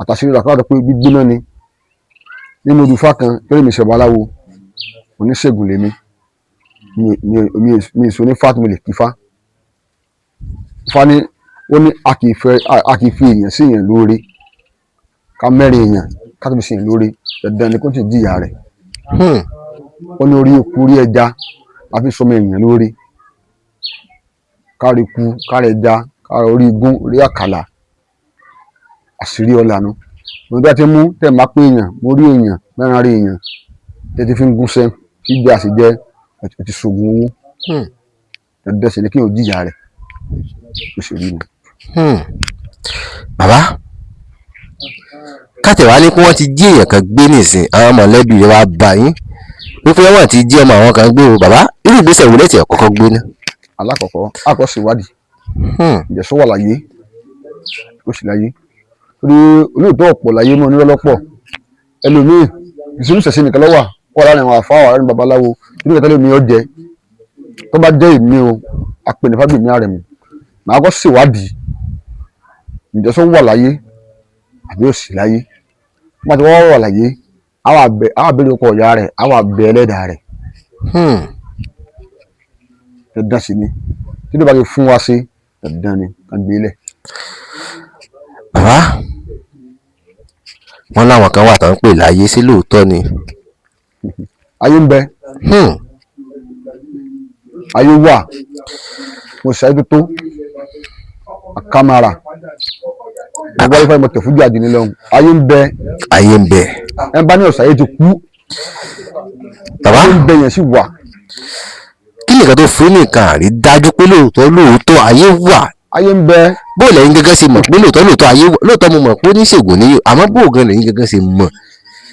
àtàṣírí rà káwọ́ pé gbígbóná ni nínú odùfá kan lórí mi ṣẹ̀bọ̀ aláwo oníṣègùn lèmi mi ìṣó ní fátìmí lè kífá fá ní ó ní a kì í fi èèyàn sí èèyàn lóore ká mẹ́rin èèyàn ká tó fi sí èèyàn lóore dandan ni kó ti jìyà rẹ̀ ó ní orí eku orí ẹja a fi sọmọ èèyàn lóore kárí ku kárí ẹja kárí orí igún orí àkàlà àṣírí ọlà nu mo bí a ti mú tẹ̀ máa pé èèyàn mo rí èèyàn mẹ́rin rí èèyàn tẹ́tí fi ń gúnṣẹ́ tí jẹ́ àṣejẹ́ ti ṣògùn owó dandan sì ni kí n ò jìyà rẹ̀ ó sì rí ni. bàbá kátẹ̀wá ní kí wọ́n ti jí èèyàn kan gbé nísìn àwọn mọ̀lẹ́bí rẹ̀ wá bá yín wípé wọ́n ti jí ọmọ àwọn kan gbé o bàbá irú ìgbésẹ̀ wo lẹ́tì ọ̀kọ́kọ́ gbé ná. alákọ̀ọ́kọ́ àkọsí ìwádìí ìjẹ̀sọ wà láyé ó sì láyé torí olóòótọ́ ọ̀pọ̀ láyé mọ́ onírọ́lọ́pọ̀ ẹlòmíì ìṣòro ìṣẹ̀ṣẹ̀ nìkan lọ́wọ́ kọ́ ara àwọn àfa àwọn arẹ́nu babaláwo nínú ìkẹtẹ́lẹ̀ mi ọ̀jẹ̀ tó bá jẹ́ ìmí o apẹ̀nẹ̀ fábíyèmí àrẹ̀mú màá kọ́ sí ìwádìí ìjẹ̀sọ wà láyé àbí ó sì láyé wọ́n ti wọ́n wà láyé àwọn abẹ́rẹ́ ọkọ̀ ọ̀yà rẹ̀ àwọn abẹ́ ẹlẹ́dàá rẹ̀ dandan sí ni tí ló bá ti fún wa sí dandan ni ká gbé lẹ̀. bàbá wọn láwọn kan wà tó ń pè láyé sí lóòótọ́ ni. ayé ń bẹ ayé wà mo ṣàyè tó kámárà gbogbo ayé fẹ́ mọ tẹ̀fújú àdínní lọ́hùn ayé ń bẹ ayé ń bẹ. ẹ bá ní ọ̀sán ayé ti kú bàbá ayé ń bẹ yẹn sì wà. kí nìkan tó fún nìkan àrí dájú pé lóòótọ́ ayé wà. ayé ń bẹ. bó lẹ́yìn gẹ́gẹ́ ṣe mọ̀ pé lóòótọ́ ayé wà lóòótọ́ mo mọ̀ pé oníṣègùn ni àmọ́ bó gan lẹ́yìn gẹ́gẹ́ ṣe mọ̀.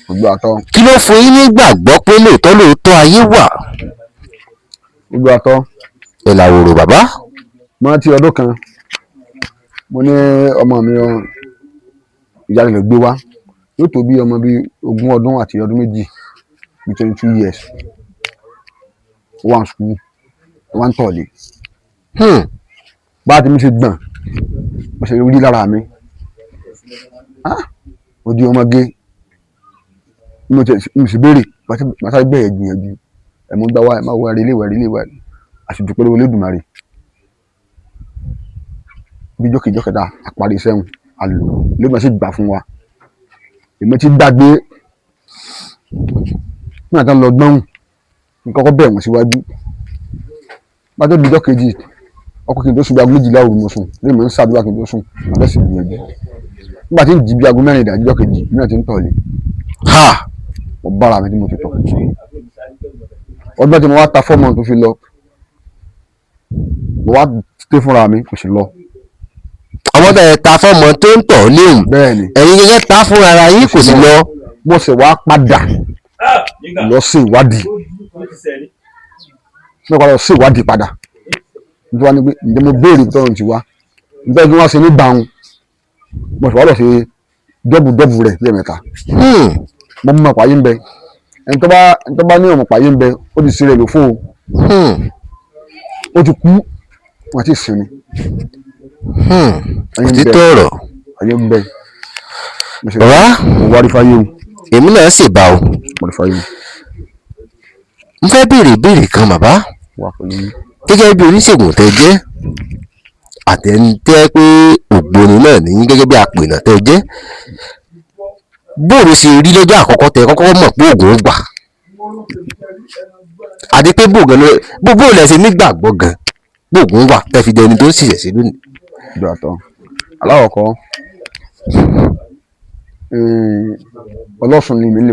gbogbo àtọ. kí ló fún yín nígbàgbọ́ pé lóòótọ́ ayé wà. gbogbo àtọ. ìlàwòrò bàbá. mo rántí ọdún kan mo ní ọmọ mi ìyá rẹ̀ gbé wá yóò tó bí ọmọ bíi 20 ọdún àti ọdún méjì bíi 22 years one school one tọ̀lé. bá a ti mi ṣe gbọ̀n mo ṣe rí lára mi odi ọmọge mo sì béèrè màtá gbẹ̀yẹ̀ gbìyànjú ẹ̀mú gbá wa ẹ̀ máa wọ ẹ̀rí ilé ìwẹ̀ àṣìjú pẹ̀lú Olódùmarè bí jókèjọ́ kẹta àparí sẹ́hùn àlò lóògbà sì gbà fún wa èmi ti gbàgbé nígbà tá lọ gbọ́n nǹkan kọ́ bẹ̀ wọ́n síwájú bá tó dijọ́ kejì ọkọ̀ kí n tó sùn bí aago 12 òru mo sùn lórí mi ń ṣàdúrà kí n tó sùn abẹ́ sì gbìyànjú nígbà tí ń jí bí aago 4 ìdájọ́ kejì mìíràn ti ń tọ̀lé mo bára mi tí mo ti tọ̀ ọdún tí mo wá ta fọ́ọ̀mù tó fi lọ mo wá té fúnra mi kò sì lọ. àwọn bẹ̀rẹ̀ ta fọ́ọ̀mù tó ń tọ̀ léwu bẹ́ẹ̀ni ẹ̀yin gẹ́gẹ́ ta fún ara yín kò sì lọ. mo sì wá padà lọ sí ìwádìí mo padà lọ sí ìwádìí padà nítorí wọn ni pé ǹjẹ́ mo béèrè tọ́run ti wá nítorí tí wọ́n ṣe ní báwọn mo sì wá lọ sí dọ́bù rẹ̀ lẹ́ẹ̀mẹ́ta mo mú ọ̀pá yín bẹ ẹni tó bá ní ọmọ ọ̀pá yín bẹ ó ti ṣe rẹ̀ lò fún o ó ti kú wọn ti sinmi. òtítọ́ ọ̀rọ̀. ayé ń bẹ. bàbá mo wá rí fáyé o. èmi náà sì bá o. mo rí fáyé o. n fẹ́ béèrè ìbéèrè kan bàbá wà pẹ̀lú mi. gẹ́gẹ́ bí oníṣègùn tẹ́ jẹ́ àtẹ̀ntẹ́ pé ògbóni náà ní gẹ́gẹ́ bí apènà tẹ́ jẹ́ bóòrò sì rí lọ́jọ́ àkọ́kọ́ tẹ́ kọ́kọ́ mọ̀ pé ògùn gbà àti pé bóòrò lẹ́sẹ̀ nígbàgbọ́ gan gbóògùn wà tẹ́ fi dẹni tó ń ṣiṣẹ́ sí lónìí. ìjọ àtọ aláwọ̀kọ́ ọlọ́sùn ni mi nílé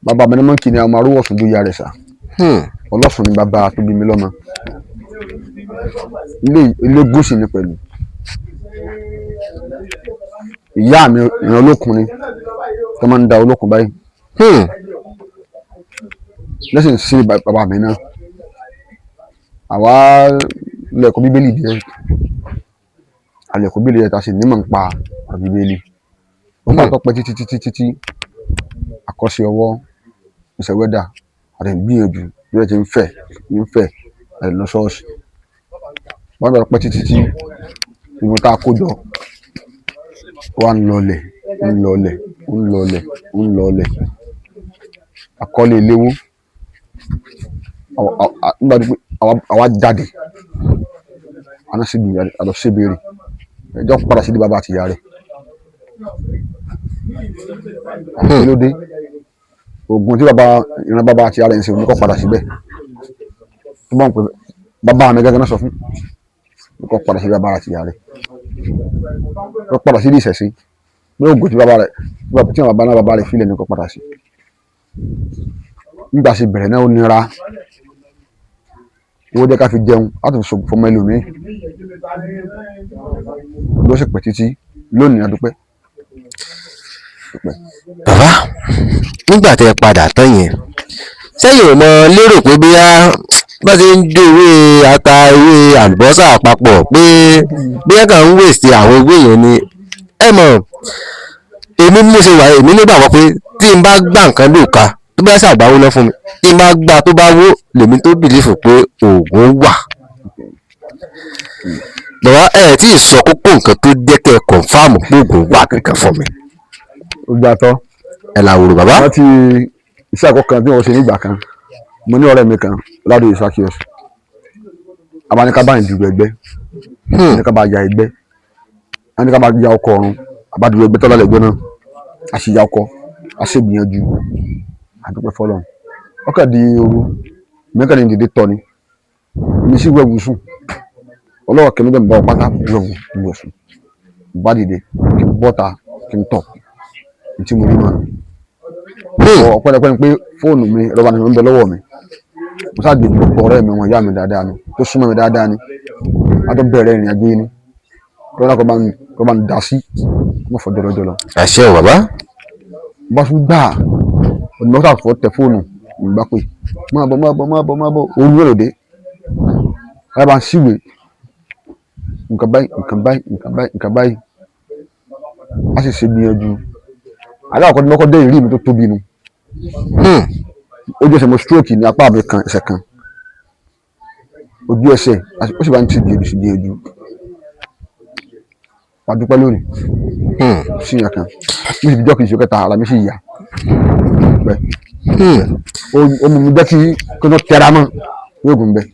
bàbá mi ní mọ́kì ni àwọn arúgbọ̀sùn tó yára sá ọlọ́sùn ni bàbá tó bí mi lọ́mọ ilé gúúsì ni pẹ̀lú ìyá mi ìran olókun ni tó máa ń da olókun báyìí lẹ́sìn sí bàbá mi náà àwa lẹ́kọ̀ọ́ bíbélì díẹ̀ àlẹ́kọ̀ọ́ bíbélì díẹ̀ ta sì nímọ̀ ń pa bíbélì wọ́n bá tọ́pẹ́ títí àkọ́sí ọwọ́ ìṣẹ̀wẹ́dà àti ìgbìyànjú bí wọ́n ti ń fẹ́ àti lọ ṣọ́ọ̀ṣì wọ́n bá tọ́pẹ́ títí ìwọ̀n tá a kó jọ wà ń lọlẹ̀ àkọlé iléwó nígbà tó pé àwa jáde àná sì gbìyànjú àlọ́ sí ìbéèrè ẹjọ́ padà sí ilé bàbá àti ìyá rẹ̀ àti lóde oògùn tí ìran bàbá àti ìyá rẹ̀ ń ṣe oníkọ́ padà síbẹ̀ tó bá ń pè bàbá mi gẹ́gẹ́ náà sọ fún oníkọ́ padà sí bàbá àti ìyá rẹ̀ ó padà sí ilé ìṣẹ̀ṣe ní oògùn tí bàbá rẹ̀ fílẹ̀ ní kọ́ padà sí nígbà sí bẹ̀rẹ̀ náà ó nira owó jẹ́ ká fi jẹun láti fi ṣògùn fọmọ ẹlòmíì ló sì pẹ́ títí lónìí adúpẹ́. bàbá nígbà tẹ́ padà tán yẹn sẹ́yìn ò mọ lérò pé bóyá bá ti ń jó ewé ata ewé àlùbọ́sà papọ̀ pé bóyá kàn ń wèsì àwọn ewé yẹn ni ẹ mọ̀ èmi mo ṣe wà èmi nígbàgbọ́ pé tí n bá gbà nǹkan lóòka tó bá ṣàgbáwó lọ fún mi tí n bá gbà tó bá wó lèmi tó bìlífù pé oògùn wà. bàbá ẹ tí ì sọ kókó nǹkan tó jẹ́ kẹ́ ẹ kọ̀ǹfàmù pé oògùn wà kankan fún mi. ó gbà tọ́ ẹ làwòrán bàbá. wọ́n ti iṣẹ́ àkọ́kọ́ tí wọ́n ṣe nígbà kan mo ní ọ̀rẹ́ mi kan ládùúgbò Sakios abanika bá ìdìbò ẹgbẹ́ abanika bá ya ẹgbẹ́ abanika bá ya ọkọ̀ ọ̀run abádùúgbò ẹgbẹ́ tọ́lá lẹ́gbẹ́ náà a sì ya ọkọ̀ a sì gbìyànjú àdúpẹ́ fọlọ́run ọkọ̀ di ooru mẹ́kànnì dìde tọ́ ni èmi sì wẹ̀wù sùn ọlọ́wọ́ kẹ́mi dẹ̀ ń bá ọ pátá lọ́wọ́ ìwọ̀sùn bá dìde kí n bọ́ta kí n tọ̀ tí mo rí mọ́ ọ̀pẹ́lẹpẹ́ ni pé fóònù mi ẹ̀rọ ìbánisọ̀rọ̀ ń bẹ lọ́wọ́ mi mo sáà gbèdé lọ́pọ̀ ọ̀rẹ́ mi wọn ìyá mi dáadáa ni tó súnmọ́ mi dáadáa ni a tó bẹ̀rẹ̀ ìrìn àjò yìí ni tó náà kọ́ bá ń dá sí mo fọ́ jọlọjọlọ. àṣẹ o bàbá. bá tún gbà ọdún mọ́tò àfọ́ tẹ fóònù ìgbà pé máa bọ̀ òun yóò lòdì ẹ bá ń síwèé nǹkan báyìí a sì ṣe gbìyànjú aláàkọ́ ní ọkọ̀ dé ìrí mi tó tóbi nu ojú ẹsẹ̀ mo stroke ní apá mi kan ẹsẹ̀ kan ojú ẹsẹ̀ ó sì bá ń ti gbìyànjú wà dúpẹ́ lónìí sí ìyàn kan mi sì fi jọ́ kì í ṣe kẹta ara mi sì yà pẹ́ ó mú mi jẹ́ kí n tẹra mọ́ yóò gùn bẹ́ẹ̀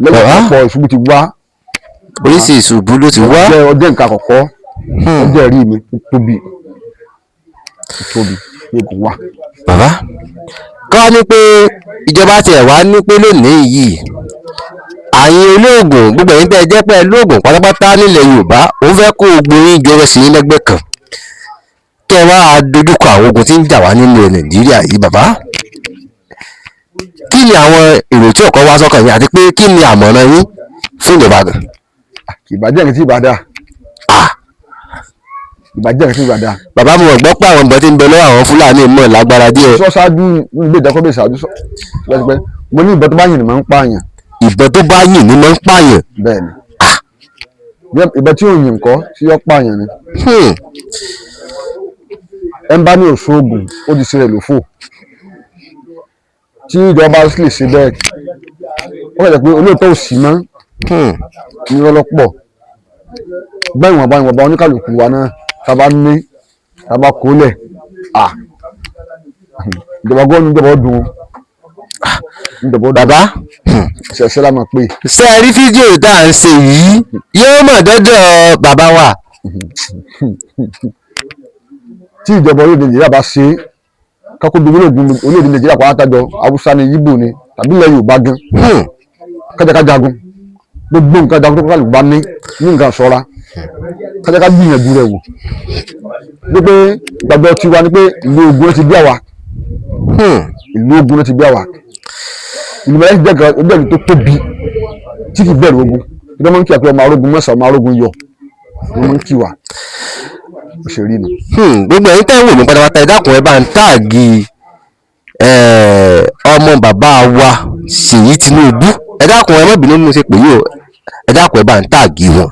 lẹ́yìn ọ̀pọ̀ ìṣubú ti wá oríṣi ìṣubú ló ti wá ọjọ́ nǹkan àkọ́kọ́ ọjọ́ ẹ̀rí mi tóbi yóò gùn wá. bàbá ká ní pé ìjọba tiẹ̀ wá ní pé lónìí yìí àyìn olóògùn gbogbo ẹ̀yin tẹ́ ẹ jẹ́ pé olóògùn pátápátá nílẹ̀ Yorùbá ó fẹ́ kó ogun yín jọ sí yín lẹ́gbẹ́ kan kẹ́ ẹ wá dojúkọ àwọn ogun tí ń jà wá nílẹ̀ Nàìjíríà yìí bàbá kí ni àwọn èrò tí ọkọ wá sọ́kàn yín àti pé kí ni àmọ̀ràn yín fún ìjọba gan. ìbàjẹ́ nǹkan tí ìbàdà ìbàjẹ́ nǹkan tí ìbàdà. bàbá mo gbọ́ pé àwọn ìbọn tí ń bẹ lọ́wọ́ àwọn Fúlàní mọ̀ lágbára díẹ̀. sọ ṣáájú nígbà ìdákọ́ bẹ́ẹ̀ ṣáájú sọ pé mo ní ìbọn tó bá yìn ní máa ń pààyàn. ìbọn tó bá yìn ní máa ń pààyàn. bẹ́ẹ̀ni ìbọn tí ò yìn nǹkan tí yọ pààyàn ni. ẹ ń bá ní òṣoògùn ó ti ṣe rẹ̀ lófò tí ìjọba sì lè ṣe bẹ́ẹ̀ ó fẹ́ jẹ́ pé olóòótọ́ ò sí mọ́ ní ọlọ́pọ̀ bẹ́ẹ̀ ìwọ̀nba oníkàlùkù wa náà tábà ní tábà kólẹ̀ ìjọba gọ́ọ̀nù ìjọba ọdún bàbá ṣẹ̀ṣẹ̀ la máa pè. ṣé ẹ rí fídíò tá à ń ṣe yìí yóò mọ̀ dọ́dọ̀ bàbá wa. tí ìjọba orílẹ̀-èdè Nàìjíríà bá ṣe é kákó gbogbo orílẹ̀-èdè Nàìjíríà pàápàá Haúsá ni Yíbò ni tàbí ilẹ̀ Yorùbá gan kájàká jagun gbogbo nǹkan jagun tó kálukú bá ní nǹkan ṣọ́ra kájàká gbìyànjú rẹ̀ wò wípé ìgbàgbọ́ tiwa ni pé ìlú ogun ti bí àwa ìlú ogun ti bí àwa ìlú mẹ́rin jẹ́ ìlú tó tóbi tí kì í bẹ̀rù ogun ìjọba máa ń kí àpé ọmọ arógun mẹ́sàn-án ọmọ arógun yọ wọ́n máa ń kí wa ó ṣe rí nu. gbogbo ẹ̀yin tẹ́ ń wò mí pátápátá ẹ dákun ẹ bá ń táàgì ọmọ bàbá wa Ṣèyí Tinubu ẹ dákun ẹ má bínú mo ṣe pè yí o ẹ dákun ẹ bá ń táàgì wọn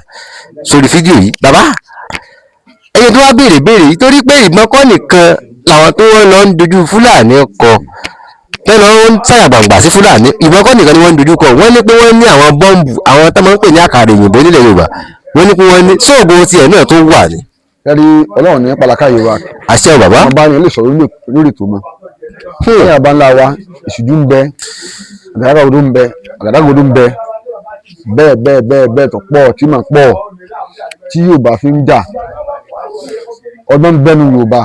sórí fídíò yìí bàbá ẹni tó wá béèrè yìí torí pé ìbọn kọ́ nìkan làwọn tó wọ́n lọ ń dojú Fúlàní kọ tẹ́lẹ̀ ó ń ṣàyàgbàǹgbà sí Fúlàní ìbọn kọ́ nìkan ni wọ́n ń dojú kọ wọ́n ní pé wọ́n ní àwọn bọ́ǹbù àwọn tó máa ń pè ní àkàrà òyìnbó nílẹ̀ Yorùbá wọ́n ní pé wọ́n ní sóògùn tiẹ̀ náà tó wà ní. ẹ̀rí Ọlọ́run ní pàlàkà yìí wa. àṣẹ bàbá. àwọn bá yẹn lè sọ̀rọ̀ lórí ètò mọ́. ní àbá ńlá wa ìṣújú ń bẹ àgàdàgodo ń bẹ bẹ́ẹ̀ tó pọ̀ tí mà pọ̀ tí Yorùbá fi ń jà ọdún ń bẹ́nu Yorùbá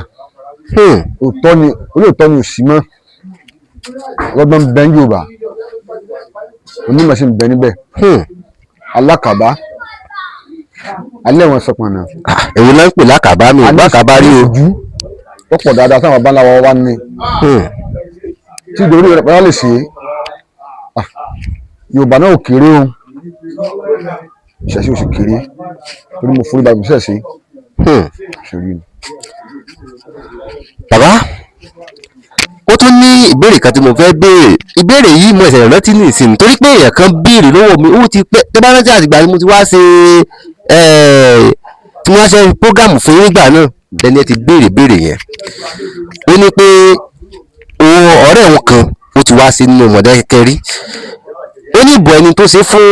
olóòótọ́ ni òsì mọ́ ọdún ń bẹ́ ń Yorùbá onímọ̀ sí ń bẹ níbẹ̀ alákàbá alẹ́ wọn sọpọ̀nà. èyí ló ń pè lákàbá mi ò lákàbá rí ojú. ó pọ̀ dáadáa sáwọn bá láwọn wá ní. tí ìdòwú rẹ̀ pẹ́lá lè ṣe Yorùbá náà ò kéré o ìṣẹ̀ṣẹ̀ oṣù kéré torí mo forí balùwẹ̀ ṣẹ̀ṣẹ̀ ṣòrí ni. bàbá ó tún ní ìbéèrè kan tí mo fẹ́ béèrè ìbéèrè yìí mo ẹ̀sẹ̀ rántí ní ìsìn torí pé èèyàn kan béèrè lọ́wọ́ mi ó ti pẹ́ tẹ́ bá rántí àtìgbà ni mo ti wá ṣe tí wọ́n ṣe prógámù fún nígbà náà lẹ́ni ẹ ti béèrè yẹn ó ní pé ọ̀rẹ́ òun kan ó ti wá sí nínú Mọ̀dákẹ́kẹ́ rí ó ní ìbò ẹni tó ṣe fún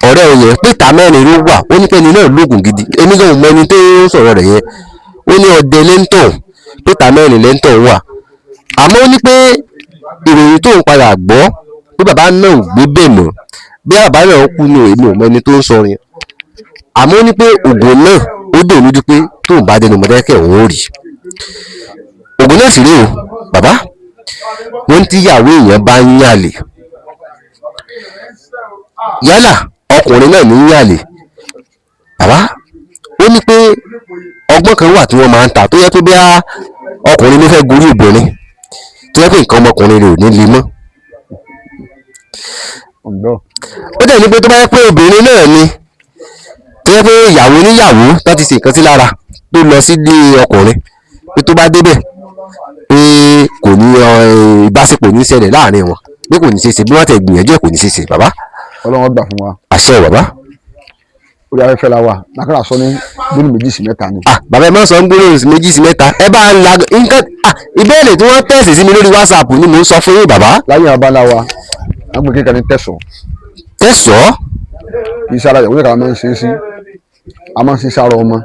ọ̀rẹ́ òun yẹn pé ìta mẹ́rin ló wà ó ní pé ẹni náà lóògùn gidi èmi gan mọ ẹni tó ń sọ̀rọ̀ rẹ̀ yẹn ó ní ọdẹ lẹ́ńtọ̀ pé ìta mẹ́rin lẹ́ńtọ̀ wà àmọ́ ó ní pé ìròyìn tó ń padà gbọ́ pé bàbá náà ò gbé bẹ́ẹ̀ mọ́ bí bàbá náà kú ní èmi ò mọ ẹni tó ń sọ yẹn àmọ́ ó ní pé ògùn náà ó dè lójú pé tó ń bá dẹnu Mọ̀dákẹ́kẹ́ òun ò rí ògùn náà sì rí o bàbá wọ́n ti yàwó èèyàn bá ń yàlè yálà ọkùnrin náà ní yàlè bàbá ó ní pé ọgbọ́n kan wà tí wọ́n máa ń ta tó yẹ pé bí ọkùnrin ló fẹ́ gorí obìnrin tó yẹ pé nǹkan ọmọkùnrin rẹ̀ ò ní le mọ́ ó dẹ̀ ní pé tó bá yẹ pé obìnrin náà ni tó yẹ pé ìyàwó níyàwó tó ti ṣe nǹkan sí lára tó lọ sílé ọkùnrin pé tó bá débẹ̀ pé kò ní ìbáṣepọ̀ ní ṣẹlẹ̀ láàrin wọn pé kò ní ṣeéṣe bí wọ́n tẹ̀ gbìyànjú ẹ̀ kò ní ṣeéṣe bàbá. Ọlọ́run gbà fún wa. àṣẹ bàbá. orí afẹ́fẹ́ la wà lákàrà sọ ní gbóni méjì sí mẹ́ta ni. bàbá ẹ má sọ ń gbóni méjì sí mẹ́ta ẹ bá ń la nǹkan ìbéèrè tí wọ́n tẹ̀sí sí mi lórí WhatsApp ni mò ń sọ fún yín bàbá. láyé abala wa wọ́n gbé kékeré ní tẹ̀sọ̀. tẹ̀sọ̀. iṣẹ́ ara ìyàwó yẹn kà máa ń ṣe é sí a máa ń ṣe sára ọmọ.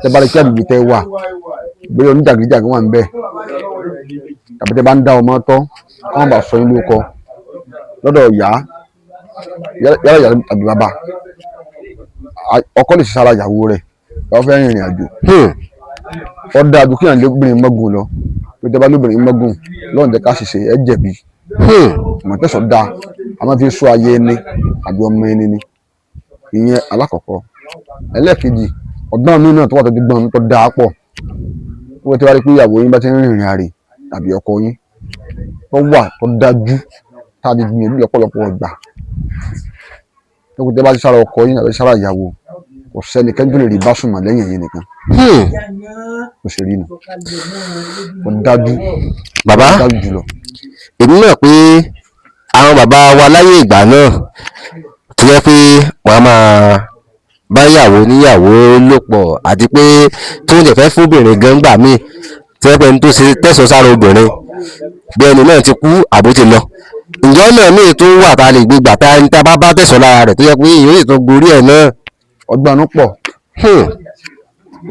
tẹ bá lè kí àdúgbò tẹ wà bóyá oníjàgídíjàgí wà ń bẹ tàbí tẹ bá ń dá ọmọ tọ́ káwọn bá sọ yín lóko lọ́dọ̀ ìyá yàrá ìyá tàbí bàbá ọkọ lè ṣe sára ìyàwó rẹ̀ wọ́n fẹ́ rìnrìn àjò ó dáa ju kí àwọn lóbìnrin mọ́gùn lọ pé tẹ bá lóbìnrin mọ́gùn lọ́run jẹ́ ká ṣiṣẹ́ ẹ jẹ̀bi ìmọ̀ tẹ̀sán dáa a máa fi sọ ayé ẹni àbí ọmọ ẹni ni ìyẹn alákọ̀ọ́kọ́ ẹlẹ́ẹ̀kejì ọgbọ́n mi náà tó wà tó ti gbọ́n mi tó dáa pọ̀ wọ́n ti wá rí pé ìyàwó yín bá ti ń rìnrìn àrè tàbí ọkọ yín tó wà tó dájú tá a ti gbìyànjú lọ́pọ̀lọpọ̀ ọgbà tẹ́kùn tẹ́ bá ti sára ọkọ yín àbí sára ìyàwó kò sẹ́ni kẹ́ńtù lè rí bá sùnmọ̀ lẹ́yìn ẹ̀yìn nìkan kò sì rí nu kò dájú bàbá dájú jùlọ. èmi náà pé àwọn bàbá wa láyé ìgbà náà ti yẹ pé wọ́n á máa báyàwó níyàwó lò pọ̀ àti pé tí wọ́n jẹ́ fẹ́ fúnbìnrin gan gbà míì tí wọ́n pẹ́ ní tó ṣe tẹ̀sán sára obìnrin bí ẹni náà ti kú àbó ti lọ ǹjọ́ náà míì tó wà tá a lè gbé gbà tá a bá bá tẹ̀sán lára rẹ̀ tó yẹ pé èèyàn lè tún gorí ẹ̀ náà. ọgbọ́n pọ̀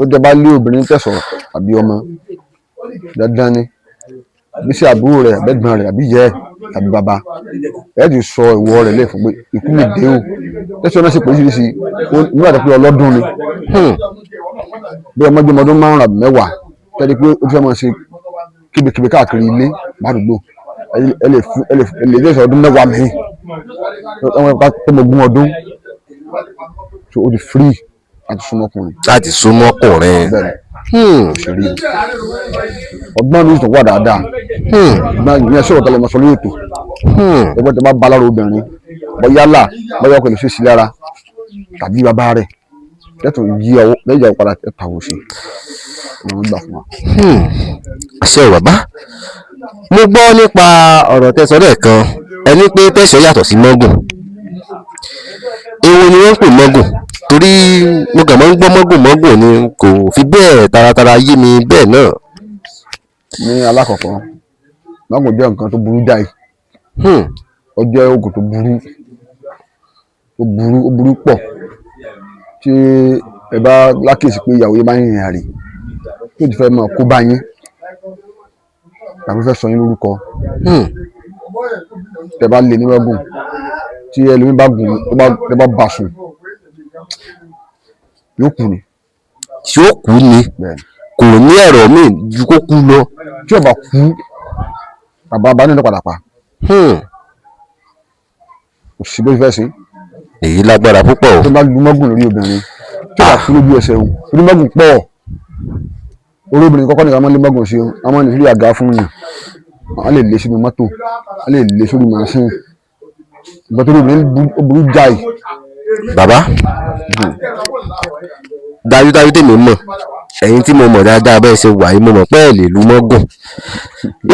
ó jẹ́ bá lé obìnrin tẹ̀sán àbí ọmọ dandan ni bí sí àbúrò rẹ̀ àbẹ́gbọ́n rẹ̀ àbí yẹ tàbí bàbá ẹ̀ ti sọ ìwọ rẹ̀ lè fún pé ikú lè dé o tẹ̀sán náà sì pé oríṣiríṣi nígbà tó pé ọlọ́dún ni bí ọmọdé ọmọdún márùn-ún àbí mẹ́wàá tẹ́lẹ̀ pé ó fẹ́ máa ṣe kébékébé káàkiri ilé ládùúgbò ẹ lè tẹ̀sán ọdún mẹ́wàá mẹ́rin tó mọ ogún ọdún so ó di free láti súnmọ́ ọkùnrin. láti súnmọ́ ọkùnrin. òṣèré ọgbọ́n mi tó wà dáadáa ìyẹn sọ̀rọ̀ tẹ́lẹ̀ mọ́ sọ lórí ètò ẹgbẹ́ tó bá bá lára obìnrin bọ́ yálà bọ́yá ọkọ̀ lè ṣe sí lára tàbí bàbá rẹ̀ lẹ́tọ̀ yí ọwọ́ lẹ́yìn ìyàwó padà ẹ̀ta wò sí ọ̀nà gbà fún wa. àṣẹ bàbá mo gbọ́ nípa ọ̀rọ̀ tẹ́sán lẹ́ẹ̀kan ẹni pé tẹ̀sán yàtọ̀ sí mọ́gùn èwo ni wọ́n ń pè mọ́gùn torí mo kàn máa ń gbọ́ mọ́gùn ni kò fi bẹ́ẹ̀ taratara yé mi bẹ́ẹ̀ náà. ní alákọ̀ọ́kọ́ mọ́gùn jẹ́ nǹkan tó burú jáì ó jẹ́ oògùn tó burú pọ̀ tí ẹ bá lákèsí pé ìyàwó yẹn bá ń rìnrìn àrè tó ti fẹ́ mọ̀ kó bá yín tàbí fẹ́ sọ yín lórúkọ tẹ bá lè ní mọ́gùn tí ẹlòmíín bá gùn tẹ bá bà sùn yóò kú ni. yóò kú ni kò ní ẹ̀rọ míì ju kó kú lọ. tí ó bá kú bàbá nínú padà pa. kò sí bó fẹ́ sí. èyí lágbára púpọ̀ o. tó bá lu mọ́gùn lórí obìnrin tí ó bá kú lójú ẹsẹ̀ o orí mọ́gùn pọ̀ orí obìnrin kọ́kọ́ nìkan máa ń lé mọ́gùn sí o wọ́n máa ń lè sórí àga fún yàn wọ́n lè lé sínú mọ́tò wọ́n lè lé sórí màṣíìnì ìgbà tó lóbìnrin ó burú jáì. bàbá dájúdájú tèmi mọ̀ ẹ̀yin tí mo mọ̀ dáadáa bẹ́ẹ̀ ṣe wà yìí mo mọ̀ pé ẹ̀ lè lu mọ́gùn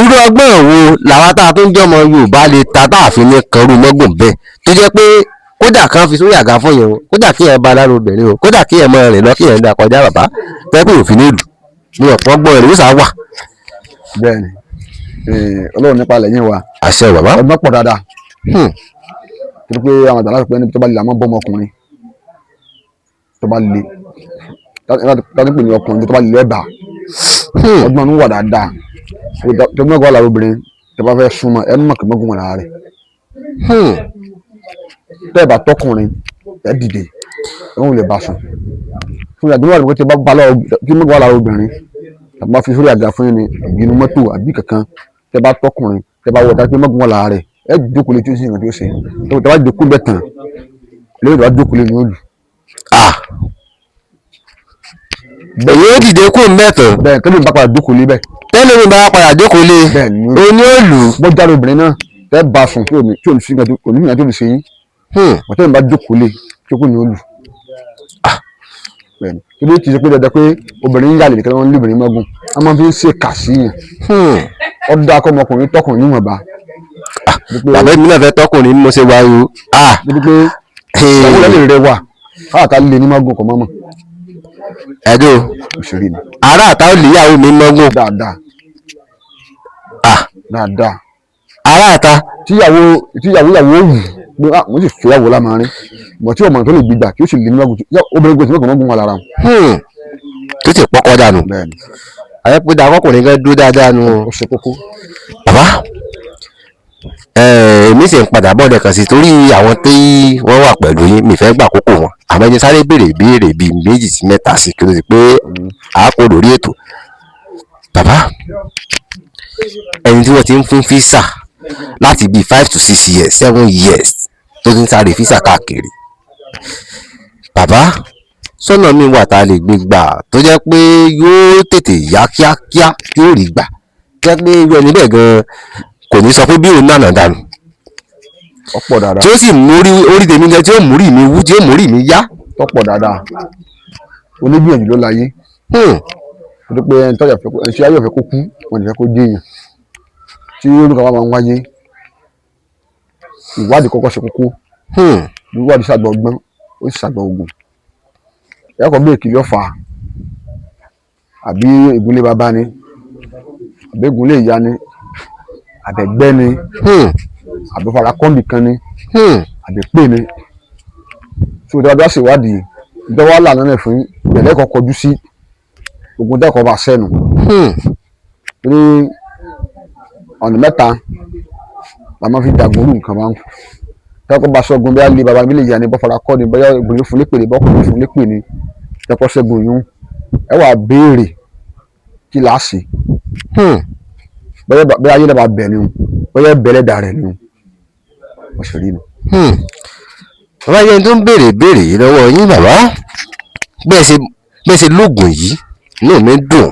irú ọgbọ́n wo làwa tá a tó ń jọmọ Yorùbá lè ta tá a fi ní kanrú mọ́gùn bẹ́ẹ̀ tó jẹ́ pé kódà kan fi sórí àga fún yẹn o kódà kí ẹ bá lára obìnrin o kódà kí ẹ máa rìn lọ kí ẹ ń da kọjá bàbá tẹ́kùn òfin nílùú ní ọ̀pọ̀ ọgbọ́n rẹ̀ ló sá wà. bẹ́ẹ̀ni Ọlọ́run nípa lẹ́yìn wa àṣẹ bàbá ọgbọ́n pọ̀ dáadáa torí pé àwọn àgbà láti pẹ́ níbi tó bá lè àmọ́ bọ́ ọmọkùnrin tó bá lè láti pè ní ọkùnrin tó bá lè lẹ́bàá ọgbọ́n ń wà dáadáa tó mọ́gàn wà lára obìnrin tó bá fẹ́ súnmọ́ ẹ mọ̀ kí mọ́gàn wà lára rẹ̀ tẹ́ ẹ bá tọkùnrin ẹ dìde ẹ ń lè bá sùn fún ìyàgbé wà lóko tí mọ́gàn wà lára obìnrin tàbí bá fi sórí àga fún yín ní ìbínú mọ́tò àbí kankan tẹ́ bá tọkùnrin tẹ́ bá wọ ọ̀dà pé mọ́gàn wà lára rẹ̀ ẹ jókòó létí sí nǹkan tí ó ṣe tó bá jókòó bẹ́ẹ̀ tán lẹ́yìn tó bá jókòó lé ní òòlù. èyí ó dìde kó mẹ́tọ̀. bẹ́ẹ̀ tẹ́lẹ̀ mi bá padà jókòó lé bẹ́ẹ̀. tẹ́lẹ̀ mi bá padà jókòó lé. bẹ́ẹ̀ ni o ní òòlù. bọ́ jáde obìnrin náà tẹ́ bá a sùn tí ò ní sí nǹkan tó lè ṣe yín. tẹ́lẹ̀ mi bá jókòó lé jókòó ní òòlù. bẹ́ẹ̀ ni kí ló ti ṣe pé dandan pé obìnrin ń yàlè nìkan wọn lé obìnrin mọ́gùn a máa fi ń ṣe kà sí yẹn. ó dáa kọ́ ọmọkùnrin tọkùnrin níwọ̀nba. bàbá mi náà fẹ́ tọkùnrin mo ṣe wá o. débi pé ìyàwó rẹ̀ lè rẹwà káàtà lè ní mọ́gùn kọ́ mọ́mọ́. ẹ̀dùn òṣèré ni. ará àtà ò lè yàwó mi mọ́gùn. dáadáa. dáadáa. ará àtà. tíyàwó wù pé mo sì fẹ́yàwó lámarin ìgbà tí ọmọ tó lè gbígbà kí ó sì lè ní mọ́gùn obìnrin gbèsè mọ́gùn wà lára wọn. tó ti pọ́kọ́ dànù. àyẹ̀ pé dàkọ́ ọkùnrin kan dúró dáadáa nu. ó ṣe kókó. bàbá èmi sì ń padà bọ́ọ̀dẹ̀ kan sí torí àwọn tí wọ́n wà pẹ̀lú yín mi fẹ́ gbà kókó wọn àmọ́ ẹni sáré béèrè ìbéèrè bíi 2 sí 3 sí kí ló ti pé àákò lórí ètò. bàbá ẹni tí wọ́n ti ń fún físà láti bíi 5 to 6 years 7 years tó ti ń sáré físà káàkiri. bàbá sọ́nà mi wà tá a lè gbé gbà tó jẹ́ pé yóò tètè yá kíákíá yóò rí gbà jẹ́ pé irú ẹni bẹ́ẹ̀ gan-an kò ní sọ pé bí òun nànà dànù. ọ̀pọ̀ dáadáa. tí ó sì mórí orí tèmi gan tí ó mórí mi wú tí ó mórí mi yá. ọ̀pọ̀ dáadáa. onígbìyànjú ló láyé. ó pé ẹni tí ayọ̀ fẹ́ kó kú wọn ní fẹ́ kó déèyàn. tí olùkọ́ wa máa ń wáyé ìwádìí kọ́kọ́ ṣe kókó. ìwádìí ṣàgbà ọgbọ́n ó sì ṣàgbà ogun. ẹ̀kọ́ bí èkìlì ọ̀fà àbí ìgúnlé bàbá ni àbí ìgúnlé ìyá ni àbẹ̀gbẹ́ ni àbẹ̀fara kọ́ńbì kan ni àbẹ̀pé ni tí o dáadáa ṣèwádìí ìjọba lànà náà fún ìbẹ̀lẹ̀ kan kọjú sí ogun dẹ́kọ̀ bá sẹ́nu ní ọ̀nà 3 la máa fi jagun olú nǹkan máa ń dẹ́kọ̀ bá ṣọ́gun bí a lè bàbá mi lè yà ní bọ́fara kọ́ ni bóyá ìgbìmọ̀ fún lépè ní bọ́kùnrin fún lépè ní dẹ́kọ̀ ṣẹ́gun yún ẹ wà béèrè kí là á ṣe bóyá ayé náà bá bẹ̀ ni o bóyá bẹ̀rẹ̀ dà rẹ̀ ni o wọ́n ṣe rí nu. bàbá yẹn tó ń béèrè yìí lọ́wọ́ yín bàbá bẹ́ẹ̀ ṣe lóògùn yìí inú mi dùn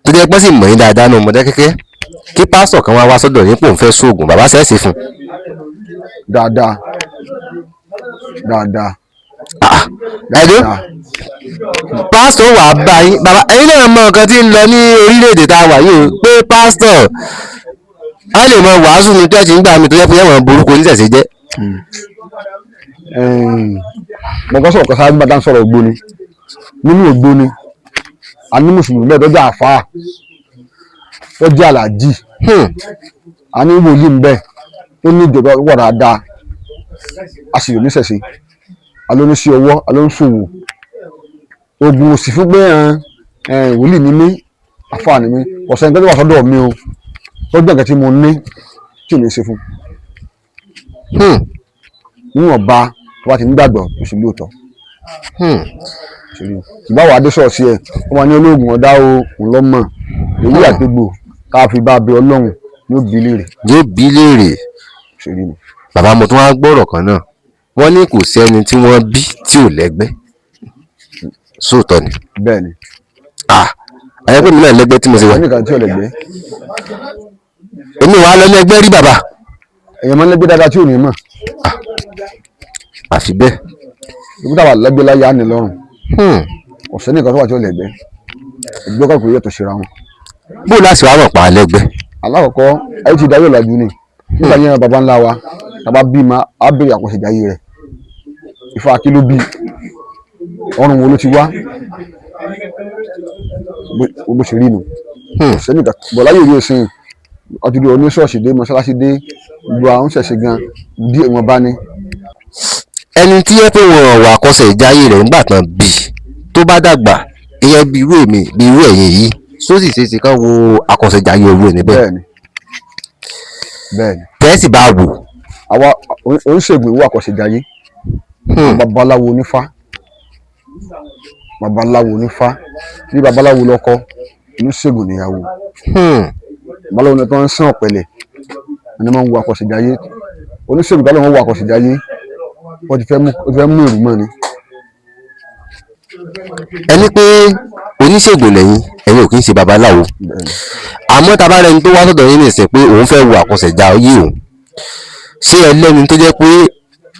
tó jẹ́ pé sì mọ̀ yín dáadáa ní ọmọdé kékeré kí pásítọ̀ kan wá sọ́dọ̀ yín pò ń fẹ́ sóògùn bàbá ṣẹ́ẹ̀sì fún. dáadáa. ẹ̀dùn pásítọ̀ wà bá yín bàbá ẹ̀yin náà mọ nǹkan tí ń lọ ní orílẹ̀-èdè tá a wà yìí o pé pásítọ̀ a lè mọ wàásù ní tẹ́ẹ̀tì nígbà mi tó yẹ fún yẹ̀wọ̀n burúkú oníṣẹ̀ṣẹ̀ jẹ́. mo kọ́ sọ̀rọ̀ kọ́sá nígbà tá à ń sọ̀rọ̀ ògbóni nínú ògbóni a ní mùsùlùmí bẹ́ẹ̀ tó jẹ́ àfáà tó jẹ́ àlàjì a ní wòlíì ń bẹ tó ní ìjọba wọ̀ dáadáa a sì lò níṣẹ̀ṣe alóníṣẹ́ ọwọ́ alóníṣòwò oògùn òsì fún pé wòlíì ni mí àfáà ni mí ọ̀sẹ̀ nǹkan tó wà sọ́dọ̀ mi o tó jẹ́ nǹkan tí mo ní tí ò ní ṣe fún níwọ̀nba tó bá ti nígbàgbọ́ tó sì lóòótọ́ ìbáwọ̀ adé sọ̀ọ̀sì ẹ̀ wọ́n máa ní olóògùn ọ̀dá o òun lọ́mọ èyí àtẹ̀gbò ká fi bá bẹ ọlọ́run yóò bí léèrè. yóò bí léèrè. bàbá mo tún wá gbọ́rọ̀ kan náà wọ́n ní kò sí ẹni tí wọ́n bí tí ò lẹ́gbẹ́ sóòótọ́ ni. bẹ́ẹ̀ ni. àyẹ̀pẹ́ mi náà lẹ́gbẹ́ tí mo ṣe wà. ẹnìkan tí ò lẹ́gbẹ́. èmi wàá lọ lẹ́gbẹ́ rí bàbá. èèyàn máa ń lẹ́gbẹ́ dáadáa tí ò ní mọ̀. àfi bẹ́ẹ̀. ìbúdà wà lẹ́gbẹ́ láyé á ní lọ́rùn. ọ̀sẹ̀ nìkan tó wà tí ò lẹ́gbẹ́. ìgbẹ́ kọ̀ọ̀kan yóò tó ṣe ra wọn. bó láti wàá mọ̀ pa lẹ́gbẹ́. alákọ̀ọ́kọ́ ayé ti dáyọ̀ làjú ni nígbà yẹn baba ńlá wa tàbá bí ma á bèrè àkọsẹ̀jáyé rẹ̀ Ifá kí ló bí ọrùn wo ló ti wá bó ṣe rí nu sẹ́nìkà bọ̀láyé rí òsìn ọtúndì oníṣọ́ọ̀ṣì dé mọ́ṣáláṣí dé gbogbo àwọn ṣẹ̀ṣẹ̀ gan díẹ̀ wọn bá ní. ẹni tí yẹ pé wọn wà àkọsẹ̀jáyé rẹ̀ nígbà tán bí tó bá dàgbà gẹ́gẹ́ bí irú èmi bí irú ẹ̀yin yìí sósì ṣe ti kán wo àkọsẹ̀jáyé owó níbẹ̀. bẹ́ẹ̀ni tẹ́sí bá wò. àwa oníṣègùn ìwé àkọsẹ̀jáyé babaláwo onífá ní babaláwo lọ́kọ oníṣègùn níyàwó babaláwo ní tó ń sàn ọ̀pẹ̀lẹ̀ ẹni máa ń wo àkọsẹ̀jáyé oníṣègùn tó ń wo àkọsẹ̀jáyé wọ́n ti fẹ́ mú èrú mọ́ ni. ẹni pé oníṣègùn lẹ́yìn ẹ̀yin ò kì í ṣe babaláwo àmọ́ tá a bá rẹni tó wá sọ́dọ̀ yín nìsín pé òun fẹ́ wo àkọsẹ̀já ayé òun ṣé ẹ lẹ́ni tó jẹ́ pé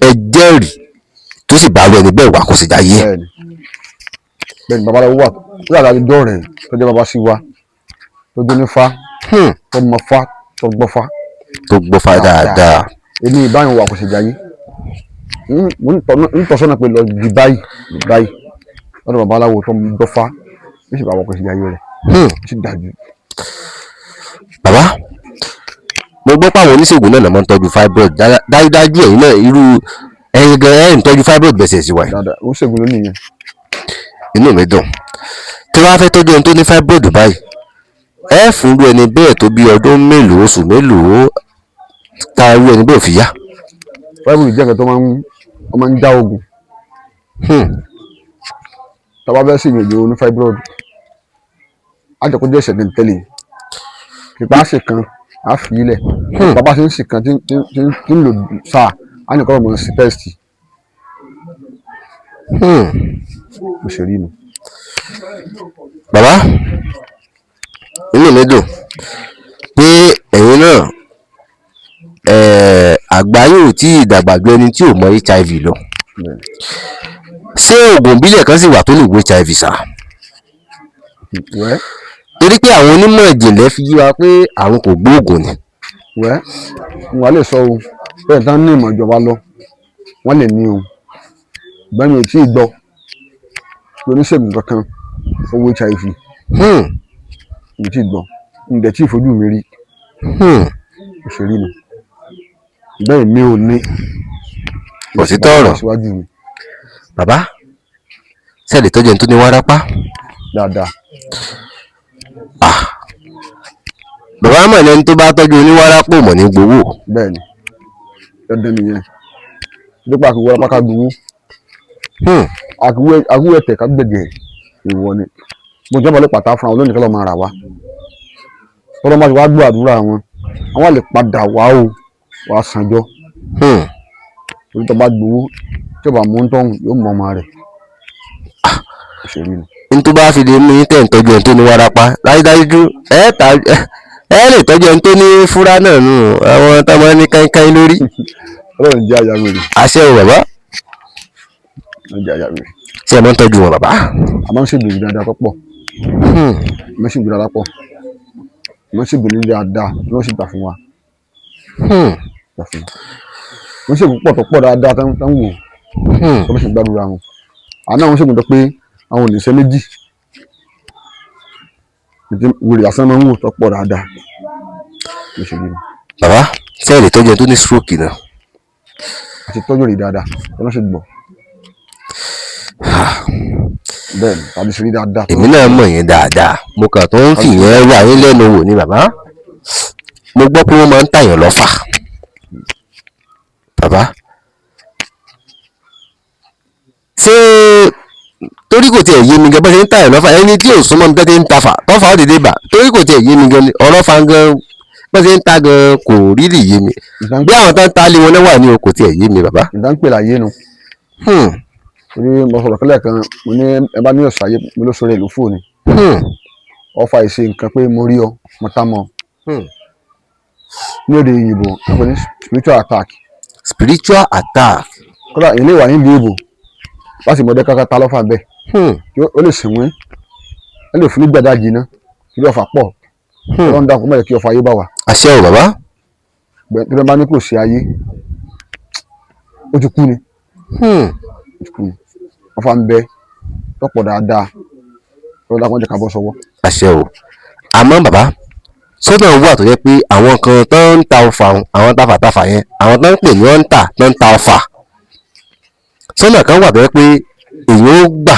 ẹ jẹ́rìí tó sì bá rẹ ní bẹ́ẹ̀ wà àkọsẹ̀já ayé. bẹ́ẹ̀ni babaláwo wà tó yàrá àjọ rẹ̀ tó jẹ́ baba sí wa tó dún ní fa tó mọ fa tó gbọ́ fa. tó gbọ́ fa dáadáa. èmi ìbáyìí wà àkọsẹ̀já ayé ń tọ́sọ́nà pé lọ di báyìí lọ́dọ̀ babaláwo tó ń gbọ́ fa ó sì bá wà àkọsẹ̀já ayé rẹ̀ ó sì dájú. bàbá mo gbọ́ pé àwọn oníṣègùn náà máa ń tọ́jú fibroid dájúdájú ẹ̀yin náà irú ẹ̀yin gan ẹ̀ ń tọ́jú fibroid bẹ̀sẹ̀ sí wa. dáadáa oníṣègùn ló nìyẹn. inú mi dùn tí wọ́n á fẹ́ tọ́jú ẹni tó ní fibroid báyìí ẹ fún irú ẹni bẹ́ẹ̀ tó bí ọdún mélòó oṣù mélòó tá irú ẹni bẹ́ẹ̀ fi yá. fibroid jẹ́ nǹkan tó máa ń já ogun. tá a bá fẹ́ sí ìrìnàjò oní fibroid á jẹ́ kó jẹ́ ìṣẹ̀lẹ̀ tẹ́lẹ̀ ìpá ṣe kan á fi ilẹ̀ bàbá ṣe ń ṣe kan tí ń lò sáà á ní kọ́ ọmọ sí tẹ́sítì. mo ṣe rí nu. bàbá inú mi dùn pé ẹ̀yin náà àgbáyé ò tí ì dàgbà ju ẹni tí ò mọ HIV lọ ṣé oògùn ìbílẹ̀ kan sì wà tó lè wo HIV sá. torí pé àwọn onímọ̀ ìjìnlẹ̀ fi yí wa pé àwọn kò gbóògùn ni. wọ́n lè sọ o bẹ́ẹ̀ tán ní ìmọ̀ ìjọba lọ wọ́n lè ní o ṣùgbọ́n mi ò tí ì gbọ́ pé oníṣègùn kankan owó HIV mi ò tí ì gbọ́ mi ò dẹ̀ tí ì fojú mi rí òṣèré ni bẹ́ẹ̀ mi ò ní. òtítọ́ ọ̀rọ̀ síwájú mi. bàbá sẹ́ẹ̀lì tọ́jú ẹni tó ní wárápá. dáadáa. bàbá mọ̀ ní ẹni tó bá tọ́jú oníwárápá mọ̀ ní gbowó. bẹ́ẹ̀ni dandan nìyẹn dípò àkúwé wárápá ká gbowó àkúwé ẹ̀tẹ̀ ká gbẹ̀gẹ̀ ìwọ ni mo jẹ́ ọmọlẹ́ pàtàkì fún àwọn olóyìn kọ́lọ́ máa rà wá tọ́lọ́ máa ti wá gbọ́ àdúrà wọn àwọn lè padà wá o wàá sanjọ́ torí tó bá gbowó tí ó bá mú tọ́hún yóò mọ ọmọ rẹ̀ òṣèré ni. n tó bá fi lè mú yín tẹ̀ ń tọ́jú ẹni tó ní wárápá dájúdájú ẹ lè tọ́jú ẹni tó ní fúrá náà nù àwọn tó máa ń ní káínkáín lórí. ọlọ́run jẹ́ àyà mi rè. àṣẹ o bàbá. ọlọ́run jẹ́ àyà mi rè. ṣé ẹ máa ń tọ́jú wọn bàbá. a máa ń ṣègbè dáadáa pọ̀ a máa ń ṣègbè dáadáa pọ̀ a máa ń ṣègbè ní dáadáa tí wọ́n sì gbà fún wa. wọ́n ṣègbè pọ̀ tó pọ̀ dáadáa tán wò wọ́n sì gbàdúrà wọn. àná àwọn ṣègbè tó pé àwọn ò ní ṣe méjì wèrè lásán máa ń wò tó pọ̀ dáadáa. bàbá ṣé ẹ lè tọ́jú ẹni tó ní stroke náà. àti tọ́jú rẹ̀ dáadáa wọ́n sì gbọ́. bẹ́ẹ̀ni tàbí ṣe rí dáadáa. èmi náà mọ̀ yẹn dáadáa mo kàn tó ń fi yẹn wà yín lẹ́nu wò ni bàbá mo gbọ́ pé wọ́n máa ń tàyàn lọ́fà bàbá ṣé torí kò tiẹ̀ yé mi gan bá ṣe ń tàyàn lọ́fà ẹni tí ò súnmọ́ mi tẹ́tẹ́ ń tafà tọ́fà ó dìde bà torí kò tiẹ̀ yé mi gan ọ̀rọ̀ fa gan bá ṣe ń ta gan kò rí lè yé mi bí àwọn tó ń ta lé wọn náà wà ní o kò tiẹ̀ yé mi bàbá. ìdánpè láyé nu. torí mo sọ̀rọ̀ kẹ́lẹ́ kan mo ní ẹ bá ní ọ̀sàyé mo ló sọ̀rọ̀ ìlú fóònù ọfà ìṣe nǹkan pé mo rí ọ mo tá mọ ní èdè òyìnbó wọ́n pè ní spiritual attack. spiritual attack. kódà ilé ìwà yín bí ìbò láti mọ̀ọ́dé kankan ta lọ́fà bẹ́ẹ̀ ó lè sìnwín ó lè fún ní gbàdájì iná kí ọfà pọ̀ ó ń dákun mẹ́rin kí ọfà ayé bá wà. àṣẹ o bàbá. tí wọ́n bá ní kò sí ayé ó ti kú ni ọfà ń bẹ tọ́pọ̀ dáadáa tó dákun jẹ́ ká bọ́ sọ́wọ́. àṣẹ o àmọ́ bàbá sọ́dọ̀ wà tó yẹ pé àwọn kan tó ń ta ọfà àwọn tafàtafà yẹn àwọn tó ń pè ní ọ̀ǹtà tó ń ta ọfà sọ́nà kan wà tó yẹ pé èyí ó gbà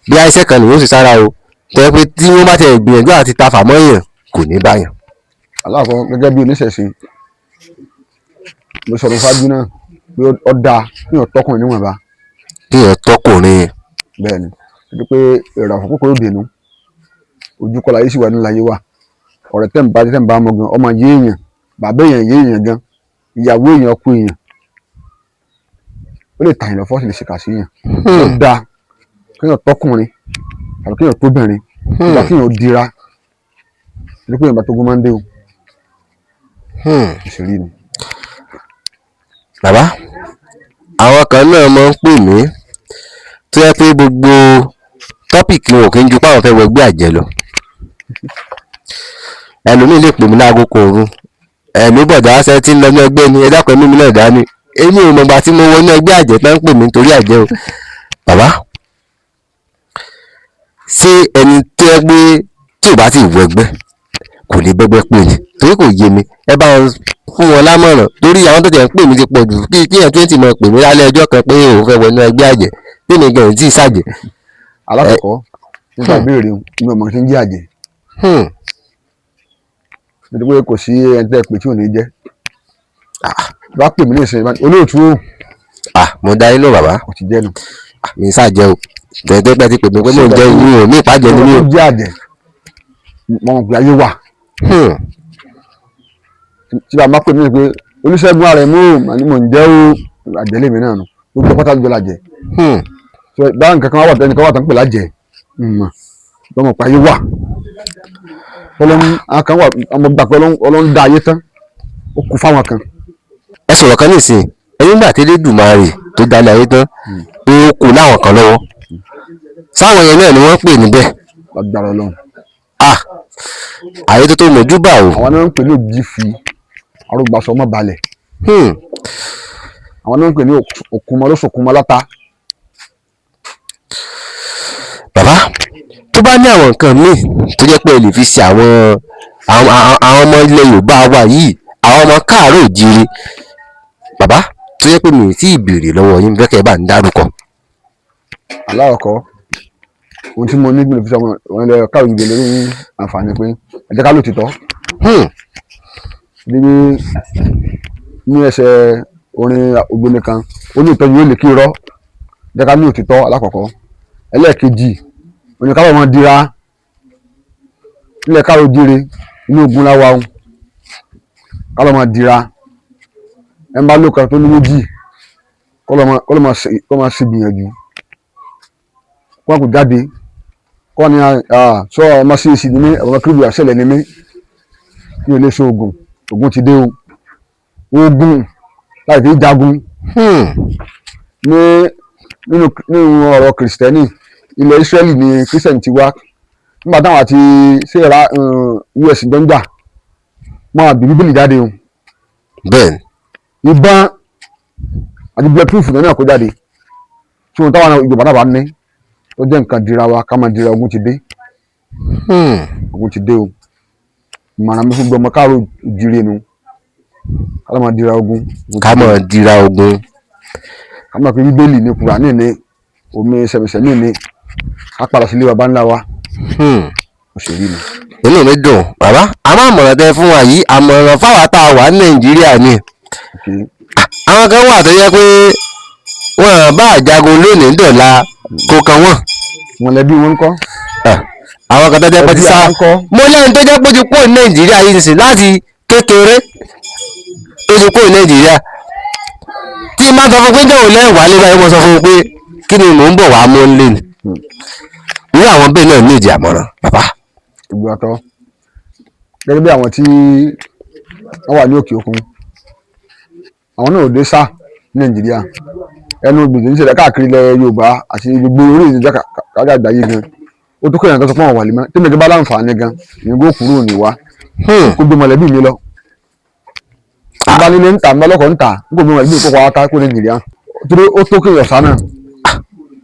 bí àìsàn kan nìyó sì sára o tó yẹ pé tí wọ́n bá tẹ̀ gbìyànjú àti tafà mọ́yàn kò ní báyàn. aláàkọ́ gẹ́gẹ́ bí oníṣẹ̀ṣe mo sọ̀rọ̀ ṣáájú náà pé ó dáa kí èèyàn tọkùnrin níwọ̀nba. kí èèyàn tọkùnrin. bẹ́ẹ̀ni torí pé èrò àfọ̀kù kò dènù ojú kọlà yìí sì wà nílẹ̀ ayé wa ọ̀rẹ́ tẹ̀ ń bá ọmọ gan ọmọ yé èèyàn bàbá èèyàn yé èèyàn gan ìyàwó èèyàn ọkọ èèyàn ó ó lè tàyìn lọ fọ́ọ̀sì lè ṣèkà sí yàn ó dáa kéèyàn tọkùnrin tàbí kéèyàn tóbìnrin ìgbà kéèyàn dira ní pé ìgbà tó gún máa ń dé o ìṣèlú ni. bàbá àwọn kan náà máa ń pè mí tó yẹ pé gbogbo tọ́pìkì wọn kì í ju páwọn fẹ́ wọgbé àjẹ́ lọ ẹlòmíì lè pè mí láago kan òru ẹ̀mí bọ̀dá ṣe tí ń lọ ní ẹgbẹ́ ni ẹ dákun ẹ̀mí mi náà dání èmi ò mọ̀gbà tí mo wọ ní ẹgbẹ́ àjẹ́ tán ń pè mí nítorí àjẹ́ o bàbá ṣé ẹni tó yẹ pé tí ò bá ti wọ ẹgbẹ́ kò lè bẹ́gbẹ́ pè ní torí kò yé mi ẹ bá wọn fún wọn lámọ̀ràn torí àwọn tó tẹ̀ ń pè mí ti pọ̀ jù kí ẹ̀ 20 mọ̀ pè mí lálẹ́ ọjọ́ kan pé òun fẹ́ wọ ní ẹgbẹ́ àjẹ́ tí mi gan tí ì ṣàjẹ́. alákọ̀ọ́kọ́ nípa ìbéèrè mi ò mọ̀ kí n jẹ́ àjẹ́ nítorí pé kò sí ẹni tẹ́ pè tí ò ní jẹ́ bá pè mí ní ìsìn olóòtú o mo dá inú bàbá kò ti jẹ́ nu mi ṣàjẹ́ o tẹ̀tẹ̀pẹ́ ti pè mí pé mò ń jẹ́ ìlú o ní ìpàjẹ́ ni mi ò. jẹ́ àjẹ́ mọ̀ pé ayé wà tí bàbá pè mí pé Olúṣẹ́gun Àrẹ̀mú àní mò ń jẹ́ o àjẹ́lé mi náà nù gbogbo pátá gbọ́dọ̀ àjẹ́ báwọn nǹkan kan wà tẹ́ni kan wà tán pè lájẹ́ mọ̀ pé ayé wà kan wà ọmọ gbà pé Ọlọ́run dá ayé tán ó kú fáwọn kan. ẹ sọ̀rọ̀ kan nísìnyí ẹ̀yin gbà tí Elédùmarè tó dálé ayé tán ó kù láwọn kan lọ́wọ́ sáwọn yẹn náà ni wọ́n pè níbẹ̀. lágbára Ọlọ́run. àyè tó mọ̀júbà o. àwọn náà ń pè ní òjì fi arúgbàsọ ọmọ balẹ̀. àwọn náà ń pè ní òkúmọ lóṣòkúmọ láta. bàbá tó bá ní àwọn nǹkan míì tó jẹ́ pé ẹ lè fi ṣe àwọn ọmọ ilẹ̀ Yorùbá wa yìí àwọn ọmọ káàárọ̀ òjíire bàbá tó jẹ́ pé mi ò tí ì béèrè lọ́wọ́ yín bẹ́ẹ̀ kẹ́ ẹ bá ń dárúkọ. aláwọ̀kọ́ ohun tí mo ní gbìyànjú fi sọ àwọn ilẹ̀ káàárọ̀ òjíire lórí àǹfààní pé ẹ jẹ́ ká lò títọ́. níbi ní ẹsẹ̀ orin ògbóni kan ó ní ìtọ́jú yóò lè kí irọ́ jẹ́ ká ní òtítọ́ alákọ̀ọ́kọ́ ẹlẹ́ẹ̀kejì oníkàwé wọn dira nílẹ̀ káàárọ̀ òjíire inú ogun láwa o kálọ̀ máa dira ẹ ń bá lóka tó ní méjì kọ́ máa ṣe gbìyànjú kó kò jáde kọ́ ni sọ ọmọ sí èsì ní mí ọmọ kírìbì àṣẹlẹ̀ ní mí ní ilé iṣẹ́ ogun ti dé o ogun láì fi jagun nínú ọ̀rọ̀ kìrìsìtẹ́nì ilẹ̀ Ísírẹ́lì ni kírísítẹ́nì ti wá nígbà táwọn àti sèra US dọ́njà máa bí bíbélì jáde o. bẹ́ẹ̀ni. ìbọn àti bulletproof náà kó jáde tí wọn táwọn ìjọba náà bá ní tó jẹ́ nǹkan dira wa ká máa dira ogun ti dé. ogun ti dé o ìmọ̀ràn mi fún gbọmọ káàárọ̀ òjíire nu ká máa dira ogun. ká máa dira ogun. ká máa fi bíbélì ní Kùránì ní omi sẹ̀mìsẹ̀mì ní ká padà sílé baba ńlá wa. òṣèré ni. inú mi dùn bàbá àmọ́ àmọ̀ràn tẹ fún wa yìí àmọ̀ràn fáwọn tá a wà ní Nàìjíríà ni àwọn kan wà tó yẹ pé wọn bá àjagun lónìí dọ̀la kó kan wọn. mọ̀lẹ́bí wọn ń kọ́. àwọn kan tó jẹ́ pé ti sá mo lẹ́yìn tó jẹ́ pé ti kúrò ní Nàìjíríà yìí nìsín láti kékeré tó ti kúrò ní Nàìjíríà tí má sọ fún pé jẹ́ òun lẹ́yìn wálé báyìí mo sọ fún un pé kí ni mò ń bọ̀ wá mú un lé ni irú àwọn bẹ́ẹ̀ náà ní ìdí àmọ̀ràn bàbá. ìgbàtọ́ gẹ́gẹ́ bí àwọn tí wọ́n wà ní òkè òkun àwọn náà ò dé sá ní Nàìjíríà ẹnu gbèsè ń ṣẹlẹ̀ káàkiri ilẹ̀ Yorùbá àti gbogbo orí ìdíjà kárí àgbáyé gan ó tó kéèyàn kan sọ fún àwọn wàlímọ́ tí mẹjọ bá láǹfààní gan ìgbó kúrò ní wa kó gbé mọ̀lẹ́bí mi lọ ìgbà nílé ń tà ń bá lọ́kọ̀ ń tà ń kó gbé mọ̀lẹ́bí mi kó pa ata kó Nàìjíríà ó tó kéèyàn sá náà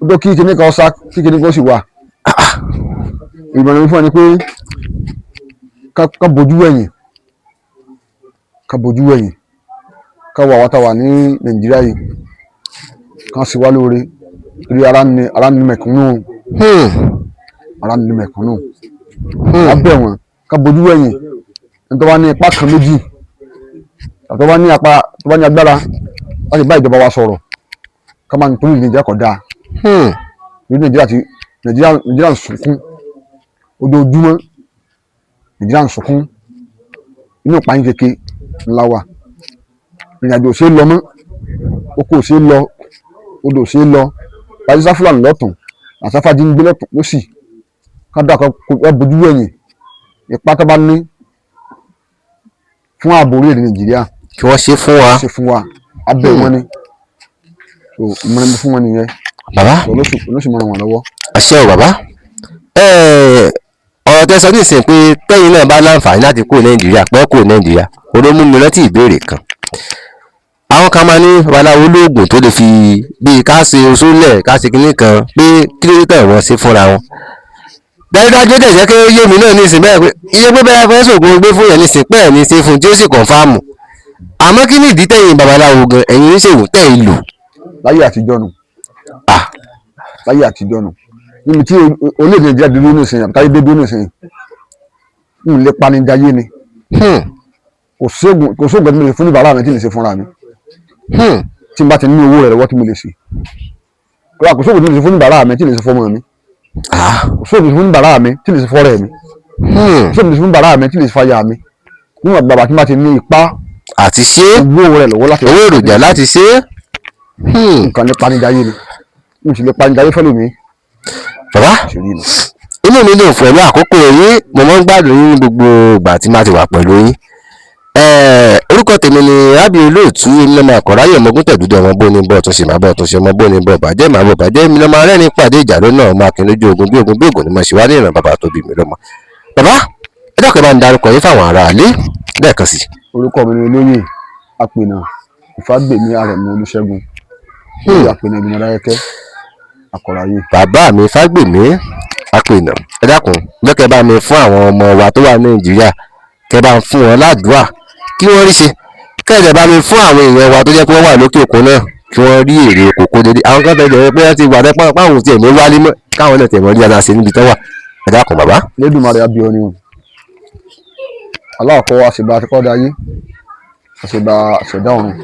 ó tó kí kíní kan sá kí kíní kan sì wà ìmọ̀ràn mi fún ẹni pé ká bójú wẹ̀yìn ká wà wá tá wà ní Nàìjíríà yìí kan sì wá lóore torí ara ní mẹ̀kúnnù lábẹ́ wọn ká bójú wẹ̀yìn ẹni tó bá ní ipá kan méjì tó bá ní agbára láti bá ìjọba wa sọ̀rọ̀ ká máa nítorí Nàìjíríà kọ̀ dáa ní Nàìjíríà ń sunkún ojoojúmọ́ Nàìjíríà ń sunkún inú ìpààyàn kéke ńlá wa ìrìnàjò ò ṣe é lọ mọ́ oko ò ṣe é lọ odò ṣe é lọ pàṣẹ Fúlàní lọ́tún àṣàfàjì ń gbé lọ́tún lọ́sì kádà kan ẹ bójú ẹ̀yìn ipá tó bá ní fún ààbò orílẹ̀-èdè Nàìjíríà kí wọ́n ṣe fún wa abẹ́ wọn ni ìmọ̀ràn mi fún wọn nìyẹn bàbá olóṣù mọ̀ràn wọn lọ́wọ́. àṣẹ o bàbá ọ̀rọ̀ tẹ́ sọ nísìnyí pé tẹ́yìn náà bá láǹfààní láti kúrò Nàìjíríà pẹ́ kúrò Nàìjíríà olómú mi rántí ìbéèrè kan àwọn kan máa ní babaláwo olóògùn tó lè fi bíi ká ṣe oṣoolẹ̀ ká ṣe kinní kan pé kí ló dé tẹ̀ wọ́n ṣe fúnra wọn dájúdájú ó dẹ̀jẹ́ kí yé mi náà nísìnyí bẹ́ẹ̀ pé iye pé bẹ́ẹ̀ fẹ́ sògùn gbé fún yẹn nísìnyí pẹ́ẹ́ ní ṣe fún tí ó sì kọ̀ǹfàmù àmọ́ kí ni ìdí tẹ̀yìn babaláwo gan ẹ̀yin oníṣègùn tẹ̀yìn lò. láyé àtijọ́ nù níbi tí orílẹ̀-èdè Nàìjíríà dúró ní ìsìn àbíkáyé dé dúró ní ìsìn ń lè panijayé ni kò sóògùn tí mo lè fún ní bàbá mi tí mo lè ṣe fúnra mi tí n bá ti ní owó rẹ̀ lọ́wọ́ tí mo lè ṣe kò sóògùn tí mo lè ṣe fún ní bàbá mi tí mo lè ṣe fọ́mọ mi kò sóògùn fún ní bàbá mi tí mo lè ṣe fọ́rẹ́ mi kò sóògùn fún ní bàbá mi tí mo lè ṣe fáyà mi níwọ̀n bàbá tí n bá ti ní ipá àti ṣe owó rẹ̀ lọ́wọ́ láti owó èròjà láti ṣe nǹkan ní panijayé ni n sì lè panijayé fẹ́ lómi. bàbá inú mi dùn pẹ̀lú àkókò yín mo máa ń gbádùn yín ní gbogbo ìgbà tí má ti wà pẹ̀lú yín orúkọ tèmi ni Àbí Olóòtú ìlànà àkọ́ráyè ọmọgún tẹ̀dúdú ọmọ bóni bọ̀ tún ṣe máa bọ̀ tún ṣe ọmọ bóni bọ̀ bàjẹ́ máa bọ̀ bàjẹ́ mi lọ́mọ arẹ́ni pàdé ìjà lónà ọmọ akin lójú ogun bí ogun ni mo ṣe wá ní ìran bàbá tó bí mi lọ́mọ. bàbá ẹ dákẹ́ bá ń darúkọ yín fáwọn ará ilé lẹ́ẹ̀kan sí. orúkọ mi ni olóyè Apènà Ìfágbèmí Àrẹ̀mú Olúṣẹ́gun olóyè Apènà ìgbìmọ̀ Adáyẹkẹ́ Àkọ́ráyè. bàbá mi Fágbèmí Apènà ẹ dákun lẹ́kẹ́ bá mi fún àwọn ọmọ wa tó wà ní Nàìjíríà kẹ́ bá ń fún wọn ládùúrà kí wọ́n rí ṣe kẹ́ẹ̀dẹ̀ bá mi fún àwọn èèyàn wa tó jẹ́ pé wọ́n wà lókè òkun náà kí wọ́n rí èrè kòkó dédé àwọn kan tẹ̀lé pé wọ́n ti wà dẹ́pọ̀ páwọn tiẹ̀ ní wálé mọ́ káwọn náà tẹ̀ mọ́ rí aláṣẹ níbi tó wà ẹ dákun bàbá. Elédùmarè abiyọ ni o aláàkọ́ àṣìbá àtikọ́dá ayé àṣìbá àṣẹ̀dá ọ̀run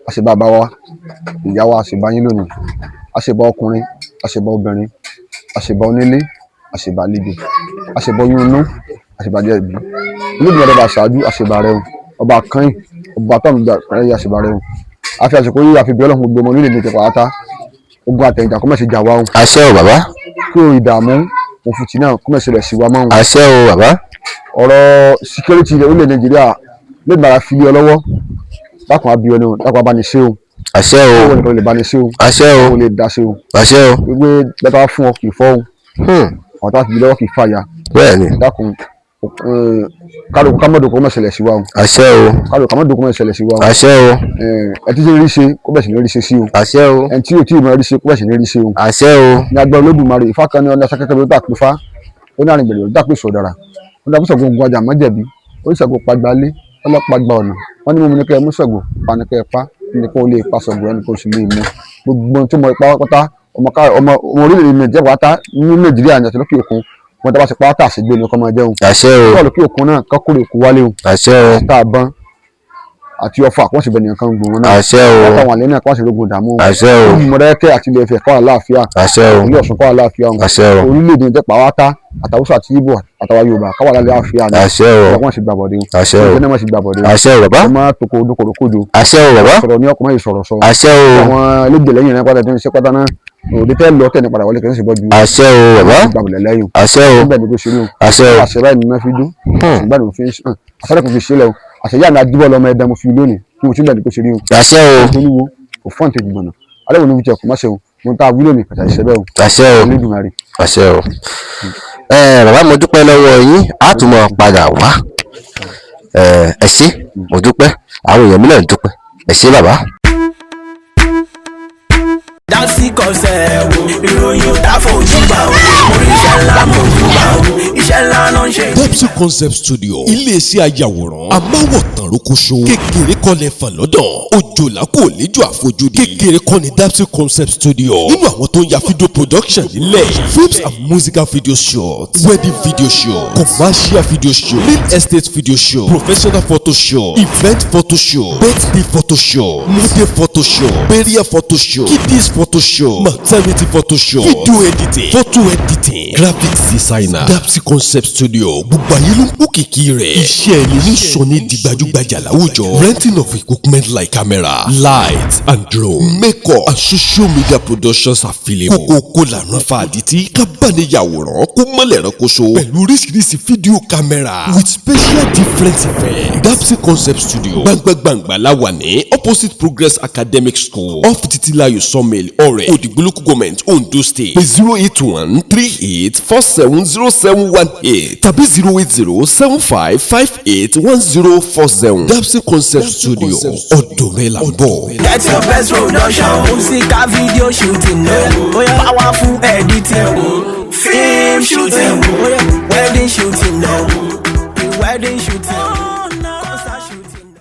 àṣìbá àbáwá ìyáwó àṣìbá yín lónìí àṣìbá ọkùnrin àṣìbá obìnrin àṣìbá onílé àṣìbá àlejò àṣìbá oyún inú àṣìbá jẹ́ ìbí Elédùmarè bá ṣáájú àṣìbá rẹ̀ o ọba kan ọba tọ́nu gba ẹ̀yà àṣìbá rẹ̀ o àfi àṣìkò yíyá àfi bí ọlọ́run gbogbo ọmọ orílẹ̀-èdè ti pàtàkì ogun àtẹ̀yìntà kọ́mẹ̀sì jà wá o. àṣẹ o bàbá. kí o ìdààmú òfùtì náà kọ́mẹ̀sì rẹ̀ sí wa mọ́ o. àṣẹ o bàbá. ọ̀rọ̀ síkírítì orílẹ̀-èdè Nàìjíríà Elédùmarè fi lé ọ lọ́wọ́ dákun abiyọ ni o dákun abániṣe o. àṣẹ o. owó nìkan lè bániṣe o. àṣẹ o. owó lè dáṣe o. àṣẹ o. gbogbo bẹ́tà fún ọ kì í fọ́ o ọ̀tá fi lọ́wọ́ kì í fàyà. bẹ́ẹ̀ni. dákun kálukú kámọ́dù kó mẹ́sẹ̀lẹ̀ sí wa o. àṣẹ o. kálukú kámọ́dù kó mẹ́sẹ̀lẹ̀ sí wa o. àṣẹ o. ẹ ti ṣe rí ṣe kó bẹ̀ sí ní rí ṣe sí o. àṣẹ o. ẹ tí o tí ì mọ rí ṣe kó bẹ̀ sí ní rí ṣe o. àṣẹ o. ní agbára Olódùmarè Ifá kan ní ọ̀nà sákẹ́kẹ́ ló dà pé fá ó ní àrìngbèrè ló dà pé sọ̀dọ̀rà ó dà pé sọ̀gbọ̀n ogun ajá mọ́jẹ̀bí ó ní sọ̀gbọ̀n pàgbálé ọlọ́pàá gba ọ̀nà wọ́n ní mo ní kẹ́ ẹ mú sọ̀gbọ̀n pa ní kẹ́ ẹ pa ní kó lè pa sọ̀gbọ̀n ẹni kó sì lè mú gbogbo tó mọ ipa pátá ọmọ orílẹ̀-èdè Nàìjíríà pátá ní Nàìjíríà àti lókè òkun wọn dábàá sí pátá àṣegbè ní ọkọ máa jẹun. àṣẹ o. bọ́ọ̀lù kí òkun náà kọ́kúrò èkó wálé o. àṣẹ o. tá a bán àti ọfà kó sì bẹ nìkan gbòòrò náà. àṣẹ o. látàwọn àlẹ́ náà kó sì rogun dààmú. àṣẹ o. Mọdákẹ́kẹ́ àti Ilé Ifẹ̀ kó àlàáfíà. àṣẹ o. Ilé Ọ̀ṣun kó àlàáfíà. àṣẹ o. orílẹ̀-èdè ní tẹ́pà wá tá àtàwùsọ àti Ìgbò àtàwọn Yorùbá káwà àlàáfíà. àṣẹ o. ọkùnrin sì gbàbọ̀dé o. àṣẹ o. ìjọba sì gbàbọ̀dé o. àṣẹ o bàbá. ọmọ toko odokorokojo. àṣẹ o bàbá. sọ̀rọ̀ ní ọkùnrin yìí sọ̀rọ̀ sọ. àṣẹ o. àwọn ẹlẹ́gbẹ̀ẹ́ lẹ́yìn rẹ̀ pátá tó ń ṣe pátá náà òde tẹ́ lọ tẹ̀ ní padà wọlé kẹ́sì sì bọ́ ju. àṣẹ o bàbá. gbàgbọ́lẹ̀ lẹ́yìn. àṣẹ o. nígbà ní kò ṣe rí o. àṣẹ o. àṣẹ báyìí ni wọ́n fi dún. nígbà ní kò fi àṣẹ kò fi ṣe lẹ̀ o. àṣẹ yáà ní adúbọ̀ lọ́mọ ẹ̀dá mo fi lónìí kí mo ti gbà ní kò ṣe rí o. àṣẹ o. olúwo kò fọ́n tẹ̀ gbọ̀nà alẹ́ òní wíjẹ kò má ṣe o mo ta wílò ní kàtà ìṣẹ́ bẹ́ẹ̀ o. àṣẹ o. Olódùmarè. àṣẹ o. bàbá mo dúpẹ́ lọ́wọ́ yín á tún mọ̀ padà wá ẹ ṣé mo dúpẹ́ àwọn èèyàn mi náà dúpẹ́ ẹ ṣé bàbá. Dapsy Concept ìròyìn ò dá fojú bá o oríṣẹ́ ńlá mojú bá o iṣẹ́ ńlá ló ń ṣe. Dapsy Concept Studio iléeṣẹ́ ayàwòrán amáwòtán rókòṣó kékeré kọ́lẹ̀ fà lọ́dọ̀ òjòlá kò léjò àfojúdi kékeré kọ́ ni Dapsy Concept Studio nínú àwọn tó ń ya video production nílẹ̀ films and musical video shots wedding video show commercial video show real estate video show professional photo show event photo show birthday photo show model photo show burial photo show kiddies photo show maternity photo show video editing photo editing graphics designer Dapsy Concept Studio gbogbo gbogbo ayé ló ń kó kìkì rẹ̀. iṣẹ́ ẹni ní sọ ní di gbajúgbajà láwùjọ. renting of equipment like camera, light and drone, makeup and social media productions available. kókó lànà fàdítì kábàániyàwòrán kó mọ́lẹ̀ ránkoṣo. pẹ̀lú oríṣiríṣi fídíò kámẹ́rà with special different effects. Dapsy Concept Studio gbangbangba la wà ní opposite Progress Academic School off Titilayo Sawmill Ọ̀rẹ́ Òdìgbòlókù Government Ondo State pé 08138470718 tàbí 08075581040. Dapsy Concept Studio ọ̀dọ̀ rẹ̀ là ń bọ̀. Get your best production, music and video shooting, powerful editing, film shooting, wedding shooting, wedding shooting.